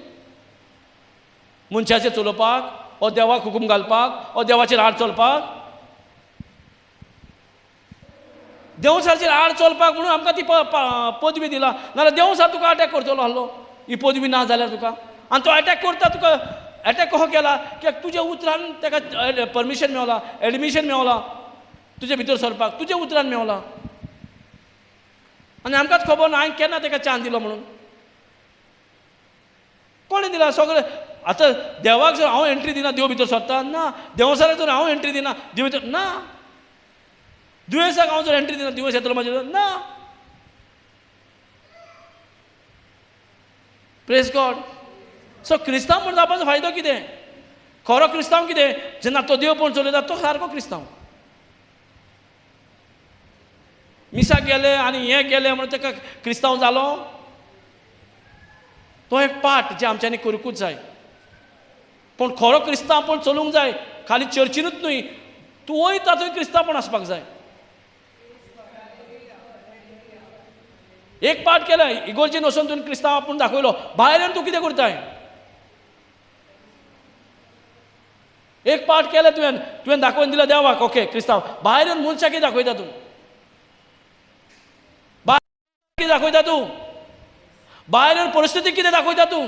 A: मनशाचेर चलोवपाक, ओ देवाक हुकूम घालपाक, ओ देवाचेर आड चलपाक? देवसारचेर आड चलपाक म्हणून आमकां ती पदवी दिला. नाल्यार देवसार तुका अटॅक करतलो आसलो ही पदवी ना जाल्यार तुका. आनी तो अटॅक करता तुका. अटॅक कसो केला? कित्याक तुज्या उतरान ताका परमिशन मेवला, एडमिशन मेवला तुजे भितर सरपाक, तुज्या उतरान मेवला. आनी आमकांच खबर ना हांवें केन्ना ताका चान्स दिलो म्हणून. कोणें दिला? सगळें. आतां देवाक जर हांव एंट्री दिना देव भितर सरता ना. देवसाराक जर हांव एंट्री दिना देव भितर ना. दुयेंसाक हांव जर एंट्री दिना दुयेंस येतलो म्हाजे ना. Praise God. सो क्रिस्तांव म्हणून जावपाचो फायदो कितें? खरो क्रिस्तांव कितें? जेन्ना तो देव पळोवन चलयता तो सारको क्रिस्तांव. मिसाक गेले आनी हें गेले म्हणून ताका क्रिस्तांव जालो? तो एक पाठ जे आमच्यांनी करूंकूच जाय. पूण खरो क्रिस्तांव पण चलूंक जाय. खाली चर्चीनूच न्हय, तूं वयता थंय क्रिस्तांव पण आसपाक जाय. एक पाठ केला इगोर्जीन वचून तुवें क्रिस्तांव आपूण दाखयलो, भायर तूं कितें करताय? एक पाठ केलें तुवें दाखोवन दिला देवाक, ओके क्रिस्तांव. भायर मनशाक कितें दाखयता तूं? भायर कितें दाखयता तूं? भायर परिस्थिती कितें दाखयता तूं?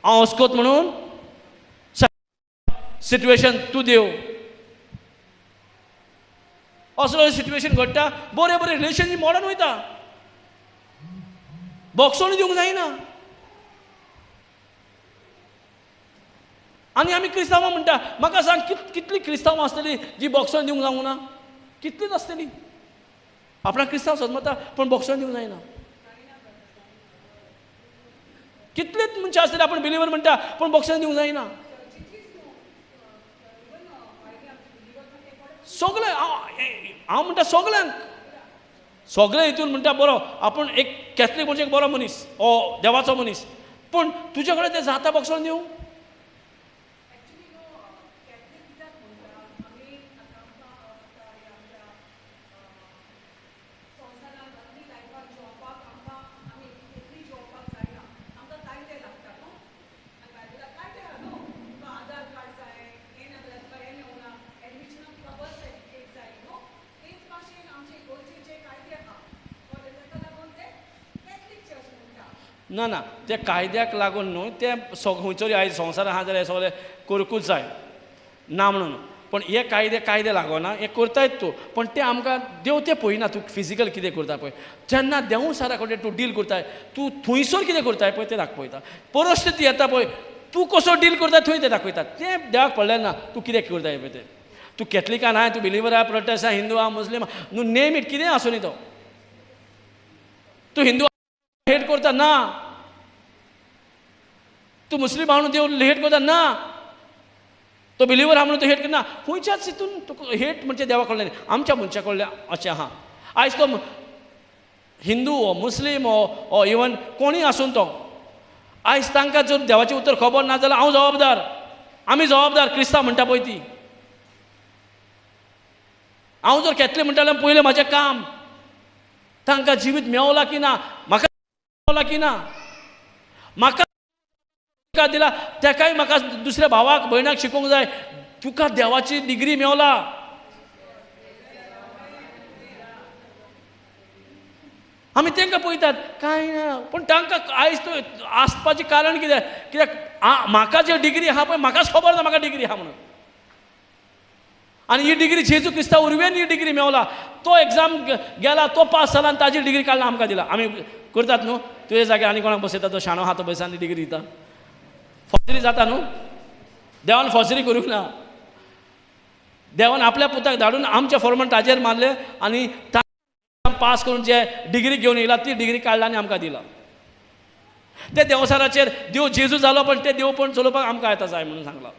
A: हांव अस्कोत म्हणून सिट्युएशन तूं देव. असलो सिट्युएशन घडटा, बरें बरें रिलेशनशीप मोडून वयता. बोक्सोन दिवंक जायना. आनी आमी क्रिस्तांवां म्हणटा. म्हाका सांग कितलीं क्रिस्तांवां आसतलीं जी बोक्सोन दिवंक जावंक ना? कितलींच आसतलीं. आपणाक क्रिस्तांव समजता पण बोक्सोन दिवंक जायना. कितलेच मनशां आसतलीं आपूण बिलिवर म्हणटा पण बोक्सोन दिवंक जायना. सगळे हांव म्हणटा सगळ्यांक. सगळे हितून म्हणटा बरो आपूण एक कॅथलीक म्हणजे एक बरो मनीस, ओ देवाचो मनीस. पूण तुजे कडेन तें जाता बोक्सोन दिवंक? ना ना, ते कायद्याक लागून न्हू. ते खंयचोरी आयज संवसारांत आहा जाल्यार सगळें करूंकूच जाय ना म्हणून. पण हे कायदे लागोना, हे करतायत तूं. पण ते आमकां देव ते पळयना तूं फिजिकल कितें करता पळय. जेन्ना देवसारा कडेन तूं डील करताय, तूं थंयसर कितें करताय पळय तें दाखयता. परिस्थिती येता पळय, तूं कसो डील करता थंय तें दाखयता. तें देवाक पडलें ना तूं कितें करताय पळय तें. तूं कॅथलिकान आहाय, तूं बिलिवर आहा, प्रोटेस्ट आहा, हिंदू आहा, मुस्लीम आहा, न्हू नेम इट कितें आसूं न्ही तो. तूं हिंदू हेट करता ना. तूं मुस्लीम आहा म्हणून देव हेट करता ना. तो बिलिवर आहा म्हणून तो हेट करना. खंयच्याच हितून तुका हेट म्हणजे देवा कडल्यान न्ही, आमच्या मनशा कडल्यान अशें आहा. आयज तो हिंदू हो, मुस्लीम हो, इवन कोणीय आसूं तो, आयज तांकां जर देवाचें उतर खबर ना जाल्यार हांव जबाबदार. आमी जबाबदार. क्रिस्तांव म्हणटा पळय ती. हांव जर कॅथलीक म्हणटा जाल्यार पयलें म्हाजें काम तांकां जिवीत मेवला की ना, म्हाका मेवला की ना, म्हाका दिला तेकाय म्हाका दुसऱ्या भावाक भयणाक शिकोवंक जाय. तुका देवाची डिग्री मेवला. आमी तांकां पळयतात कांय ना. पण तांकां आयज तो आसपाचें कारण कितें? कित्याक म्हाका जे डिग्री आहा पळय म्हाकाच खबर ना म्हाका डिग्री आहा म्हणून. आनी ही डिग्री जेजू क्रिस्तांव उर्वेन ही डिग्री मेवला. तो एग्जाम गेला, तो पास जाला आनी ताजी डिग्री काडला आमकां दिला. आमी करतात न्हू. तुजे जाग्यार आनी कोणाक बसयता तो शाणो आहा तो बस आनी डिग्री दिता. फॉर्जरी जाता न्हू. देवान फॉसरी करूंक ना. देवान आपल्या पुताक धाडून आमच्या फॉर्मंटाचेर मारले आनी पास करून जे डिग्री घेवन येयला ती डिग्री काडला आनी आमकां दिला. ते देवसाराचेर देव जेजू जालो पण ते देव पण चलोवपाक आमकां येता जाय म्हणून सांगला.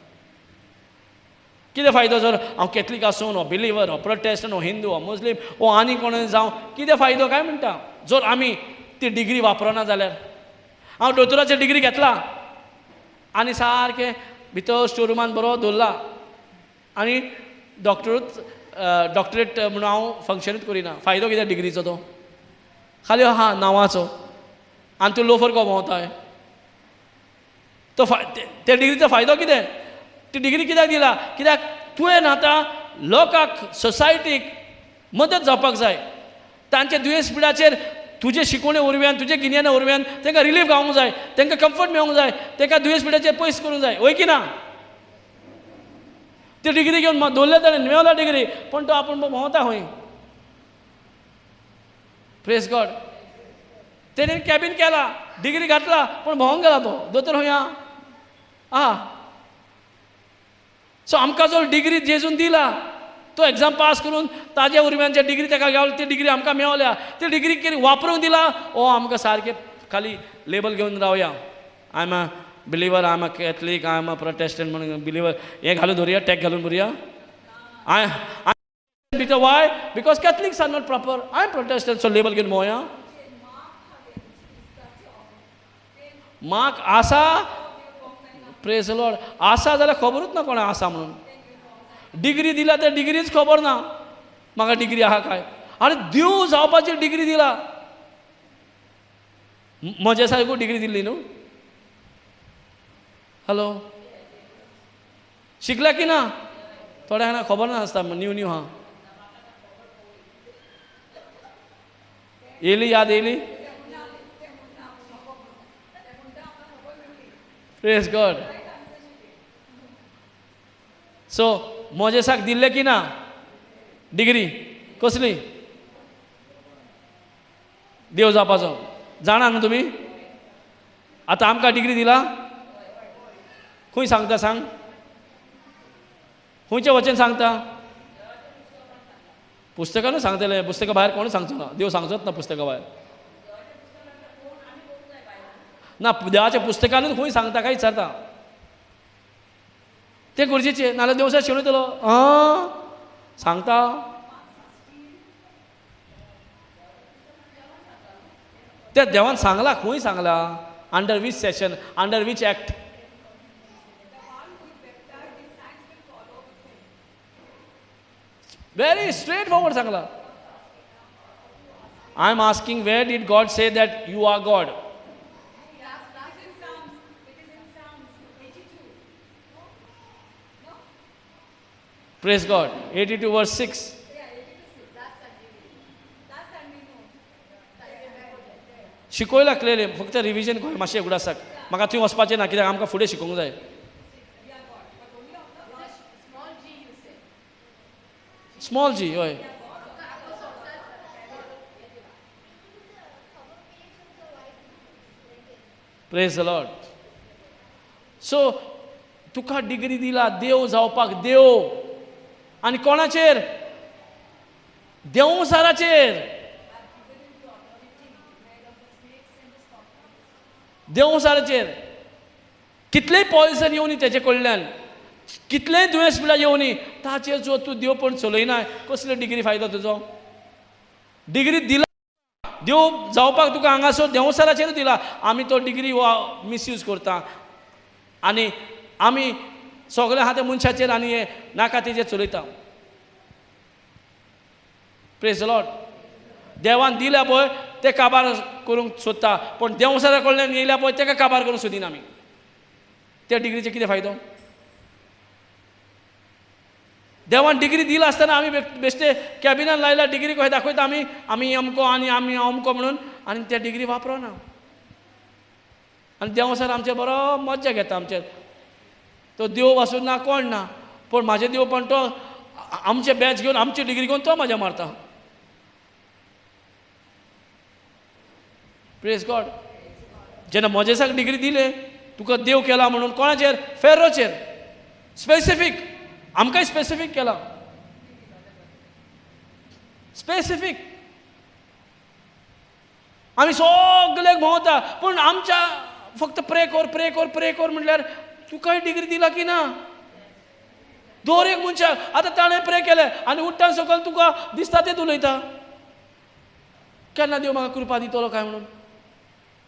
A: कितें फायदो जर हांव कॅथलीक आसूं वा बिलिवर वा प्रोटेस्टंट वा हिंदू वा मुस्लीम वा आनी कोण जावं कितें फायदो काय म्हणटा जर आमी ती डिग्री वापरना जाल्यार. हांव दोतोराची डिग्री घेतला आनी सारकें भितर स्टोरुमान बरो दवरला आनी डॉक्टरेट म्हणून हांव फंक्शनूच करिना. फायदो कितें डिग्रीचो तो खाली हा नांवाचो आनी तूं लोफर को भोंवताय तो त्या डिग्रीचो फायदो कितें. ती डिग्री कित्याक दिला कित्याक तुवें आतां लोकांक सोसायटीक मदत जावपाक जाय. तांचे दुयेंस पिडाचेर तुजे शिकोवणे वरव्यान तुजे गिन्याना वरव्यान तांकां रिलीफ गावूंक जाय, तांकां कम्फर्ट मेळोंक जाय, तांकां दुयेंस पिडाचेर पयस करूंक जाय. वय की ना. ती डिग्री घेवन दवरले ताणें मेवला डिग्री पण तो आपूण भोंवता खंय. Praise God. तेणें कॅबिन केला डिग्री घातला पण भोंवंक गेला तो दोतोर खंय आहा. सो आमकां जो डिग्री जेजून दिला तो एग्जाम पास करून ताज्या वरव्यान जे डिग्री ताका गावली ती डिग्री आमकां मेवल्या. ती डिग्री कितें वापरूंक दिला ओ आमकां सारकें खाली लेबल घेवन रावया. I am a believer, I am a Catholic, I am a Protestant म्हणून बिलिवर हें घालून धरुया टॅग घालून भरुया. I why because Catholics are not proper. I am Protestant so label घेवन भोंवया. मार्क आसा प्रेज लॉर्ड आसा जाल्यार खबरूच ना कोणा आसा म्हणून. डिग्री दिला तर डिग्रीच खबर ना म्हाका डिग्री आहा काय. आनी देव जावपाची डिग्री दिला. म्हज्या सारको डिग्री दिल्ली न्हू. हॅलो शिकल्या की ना थोड्या जाणांक खबर नासता न्यू हा. येयली याद येयली. Praise God. सो मोजेसाक दिल्ले की ना डिग्री कसली देव जावपाचो जाणा न्हू तुमी. आतां आमकां डिग्री दिला खंय सांगता सांग. खंयचें वचन सांगता. पुस्तकानूच सांगतले. पुस्तका भायर कोण सांगचो ना. देव सांगचोच ना पुस्तका भायर ना. देवाच्या पुस्तकानूच खंय सांगता काय विचारता ते गरजेचे नाल्यार देव सर शेणू येतलो सांगता. त्या देवान सांगला खंय सांगला under which section under which act. Very straightforward सांगला. I am asking where did God say that you are God. Praise God. 82 verse 6. शिकोयला क्लियरली फक्त रिविजन करूं मातशें उगडासाक. म्हाका थंय वचपाचें ना कित्याक आमकां फुडें शिकोवंक जाय. स्मॉल जी हय. Praise the Lord. So Tuka degree दिला देव जावपाक. देव आनी कोणाचेर देवसाराचेर. देवसाराचेर कितलेय पॉयझन येवनी तेजे कडल्यान कितलेय दुयेंस पिडा येवनी ताचेर जो तूं देव पण चलयना कसलो डिग्री फायदो तुजो. डिग्री दिला देव जावपाक तुका हांगासर देवसाराचेर दिला. आमी तो डिग्री मिसयूज करता आनी आमी सगळे आहा ते मनशाचेर आनी हे नाका तेजेर चलयता. Praise the Lord. देवान दिल्या पळय ते काबार करूंक सोदता पण देवसारा कडल्यान येयल्या पळय ताका काबार करूंक सोदिना आमी. त्या डिग्रीचे कितें फायदो. देवान डिग्री दिला आसतना आमी बेश्टे कॅबिनान लायल्या डिग्री खंय दाखयता आमी अमको आनी आमी अमको म्हणून आनी त्या डिग्री वापरना. आनी देवसार आमचे बरो मज्जा घेता आमचेर. तो देव वाचून ना कोण ना पण म्हाजे देव पण तो आमचे बॅच घेवन आमची डिग्री घेवन तो मजा मारता. Praise God. जेन्ना मोजेसाक डिग्री दिले तुका देव केला म्हणून कोणाचेर फेरोचेर स्पेसिफीक आमकांय स्पेसिफीक केला. स्पेसिफीक आमी सगळ्याक भोंवता, पूण आमच्या फक्त प्रे कर म्हटल्यार तुकाय डिग्री दिला की ना. दर एक मनशाक आतां ताणें प्रे केलें आनी उठ्ठान सकयल तुका दिसता तें उलयता. केन्ना देव म्हाका कृपा दितलो काय म्हणून.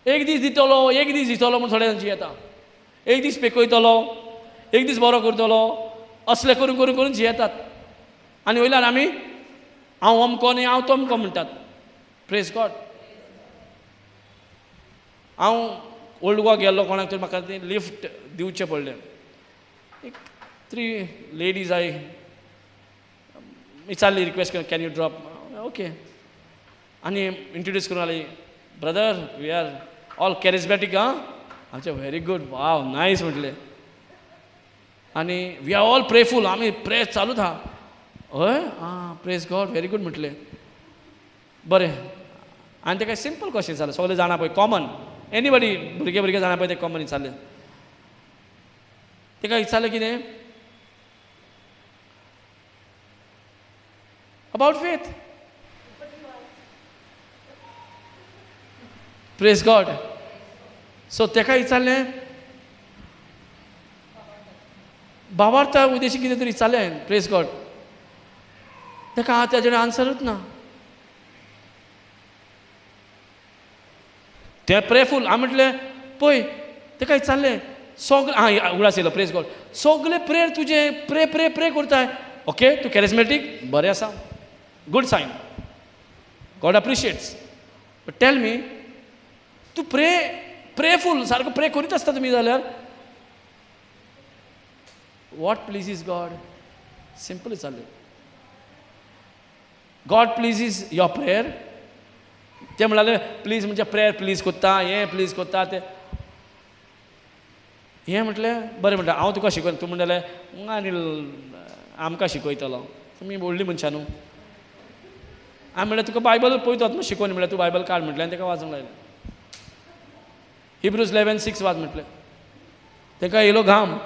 A: एक दीस दितलो म्हूण थोडे जाणांची येता. एक दीस पेकयतलो, एक दीस बरो करतलो, असलें करून करून करून जियेतात. आनी वयल्यान आमी हांव अमको आनी हांव तमको म्हणटात. Praise God. हांव ओल्ड गोवा गेल्लो कोणाक तरी म्हाका तें लिफ्ट दिवचें पडलें. एक 3 लेडीज विचारली, रिक्वेस्ट करून, कॅन यू ड्रॉप. ओके. आनी इंट्रोड्यूस करून आली, ब्रदर वी आर ऑल कॅरिझमॅटीक. आमचें व्हेरी गूड, वाव नायस म्हटलें. आनी वी आर ऑल प्रेफूल. आमी प्रे चालूच आहा. हय प्रेज गॉड, व्हेरी गूड म्हटलें. बरें. आनी तेका सिंपल क्वेश्चन जालें, सगळें जाणा पळय, कॉमन. एनीबडी भुरगे जाणा पळय ते कॉमन विचारलें. तेका विचारलें कितें about faith. Praise God. So तेका विचारलें भावार्था उद्देशी कितें तरी विचारलें. Praise God. तेका तेजें आन्सरूच ना. तें प्रेफूल. हांव म्हटलें पळय तेका विचारलें सगळें उगडास येयलो. Praise God. सगळे प्रेयर तुजे प्रे करताय. ओके तूं कॅरिझमॅटीक, बरें आसा, good sign, God appreciates. But tell me, तूं प्रेफूल सारको प्रे करीत आसता तुमी जाल्यार वॉट प्लिजीस गॉड. सिंपल विचारलें. God pleases your prayer. ते म्हणाले प्लीज म्हणजे प्रेयर प्लीज कोत्ता, हें प्लीज कोत्ता तें. हें म्हटलें बरें म्हणटा हांव तुका शिकयना. तूं म्हणटलें आनी आमकां शिकयतलो, तुमी व्हडलीं मनशां न्हू. हांवें म्हणलें तुका बायबल पळयत वच शिकोवन. म्हणल्यार तूं बायबल काड म्हटलें आनी ताका वाचूंक लायलें. हिब्रूज 11:6 वाच म्हटलें. ताका येयलो घाम.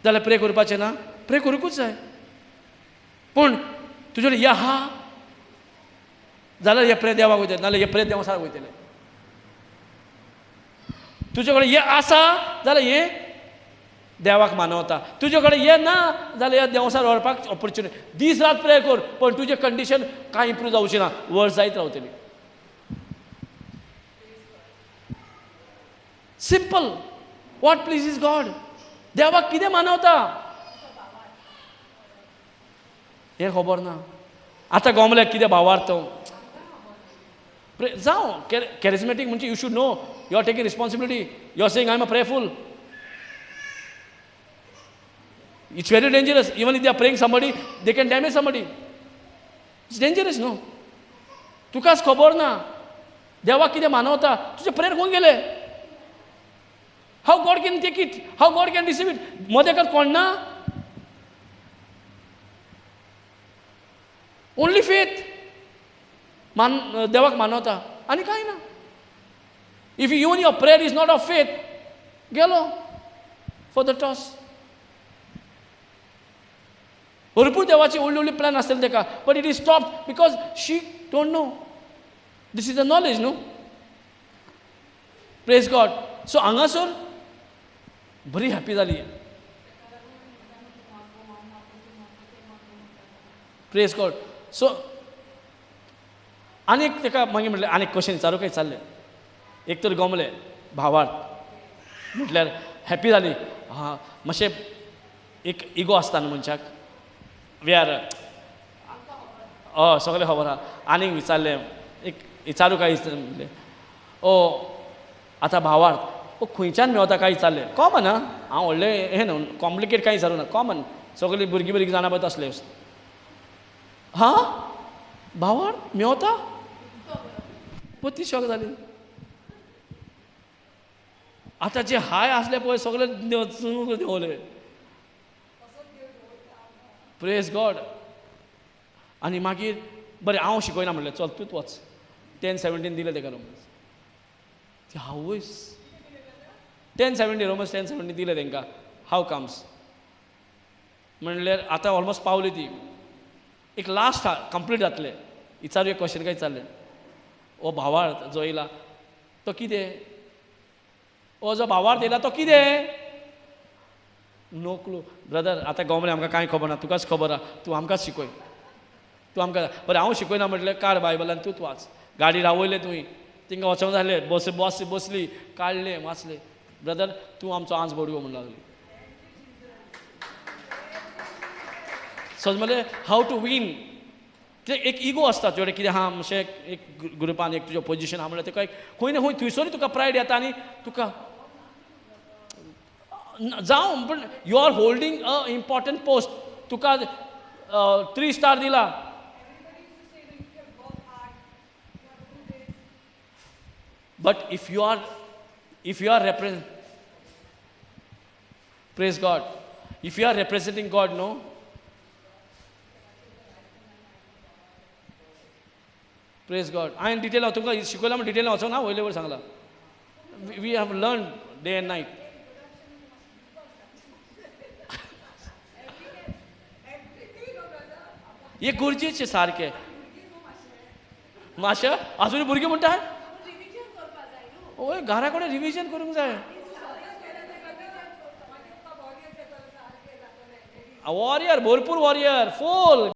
A: जाल्यार प्रे करपाचें ना. प्रे करूंकूच जाय. पूण तुजे कडेन हें आहा जाल्यार हे प्रे देवाक वयतले, नाल्यार हे प्रे देवा सारक वयतले. तुजे कडेन हें आसा जाल्यार हें देवाक मानवता. तुजे कडेन हें ना जाल्यार हे देवसार व्हरपाक ऑपॉर्च्युनिटी. दीस रात प्रे कर, पण तुजें कंडिशन कांय इम्प्रूव जावचें ना, वर्स जायत रावतली. सिंपल. What pleases God. देवाक कितें मानवता हें खबर ना. आतां गोमल्याक कितें भावार्थ जावं कॅरिझमॅटीक म्हणजे you should know you are taking responsibility. You are saying I am a prayerful. It's very dangerous. Even if they are praying somebody, they can damage somebody. It's dangerous, no? तुकाच खबर ना देवाक कितें मानवता. तुजे prayer खंय गेले. How God can take it, how God can receive it. मदें कोण ना. ओन्ली फेथ देवाक मानवता आनी कांय ना. If even your prayer is not of faith, गेलो फॉर द टॉस. भरपूर देवाची व्हडली व्हडली प्लॅन आसतले तेका, but it is stop because she don't know. This is the knowledge new. Praise God. So हांगासर बरी हॅपी जाली. Praise God. सो आनीक तेका मागीर म्हटलें आनीक क्वेश्चन विचारूं काय चाललें. एक तर गमलें भावार्थ म्हटल्यार हॅपी जाली. हां मातशें एक इगो आसता न्हू मनशाक. वी आर सगळें खबर आहा. आनीक विचारलें एक विचारूं काय म्हणलें आतां भावार्थ खंयच्यान मेळता काय विचारलें. कॉमन आं. हांव व्हडलें हें न्हू कॉम्प्लिकेट कांय विचारूं ना. कॉमन सगळीं भुरगीं जाणा पळय तसलें. हां भावार्थ मेवता. ती शॉक जाली. आतां जे हाय आसले पळय सगळे देंवले. Praise God. आनी मागीर बरें हांव शिकयना म्हणलें चल तूंच वच. 10-17 दिलें तेका रोमन्स. ती हावयस 1070 रोमन्स 1070 दिले तांकां हाव कम्स म्हणल्यार आतां ऑलमोस्ट पावली ती एक लास्ट कंप्लीट जातले विचारू एक क्वेश्चन काय चाललें ओ भावार्थ जो येयला तो कितें ओ जो भावार्थ येयला तो कितें नो क्लू ब्रदर आतां गवमले आमकां कांय खबर ना तुकाच खबर आहा तूं आमकांच शिकय तूं आमकां बरें हांव शिकयना म्हटलें काड बायबलान तूंच वाच गाडी रावयले तुवें तिंगा वचोंक जालें बसली काडलें वाचलें ब्रदर तूं आमचो आंज बडयो म्हणून लागली सो म्हणलें हाव टू वीन ते एक इगो आसता तुजे कितें आहा मातशें एक ग्रुपान एक तुजें पोजिशन आहा म्हणल्यार तुका एक खंय ना खंय थंयसरूय तुका प्रायड येता आनी तुका जावं पूण you are holding a important post तुका 3 स्टार दिला but if you are represent praise God if you are representing God no praise God हांवें डिटेल तुमकां शिकयलां म्हण डिटेल वचोंक ना वयले वयर सांगलां we have learn day and night हे गरजेचें सारकें मातशें आजून भुरगीं म्हणटा ओय घरा कडेन रिविजन करूंक जाय वॉरियर भरपूर वॉरियर फूल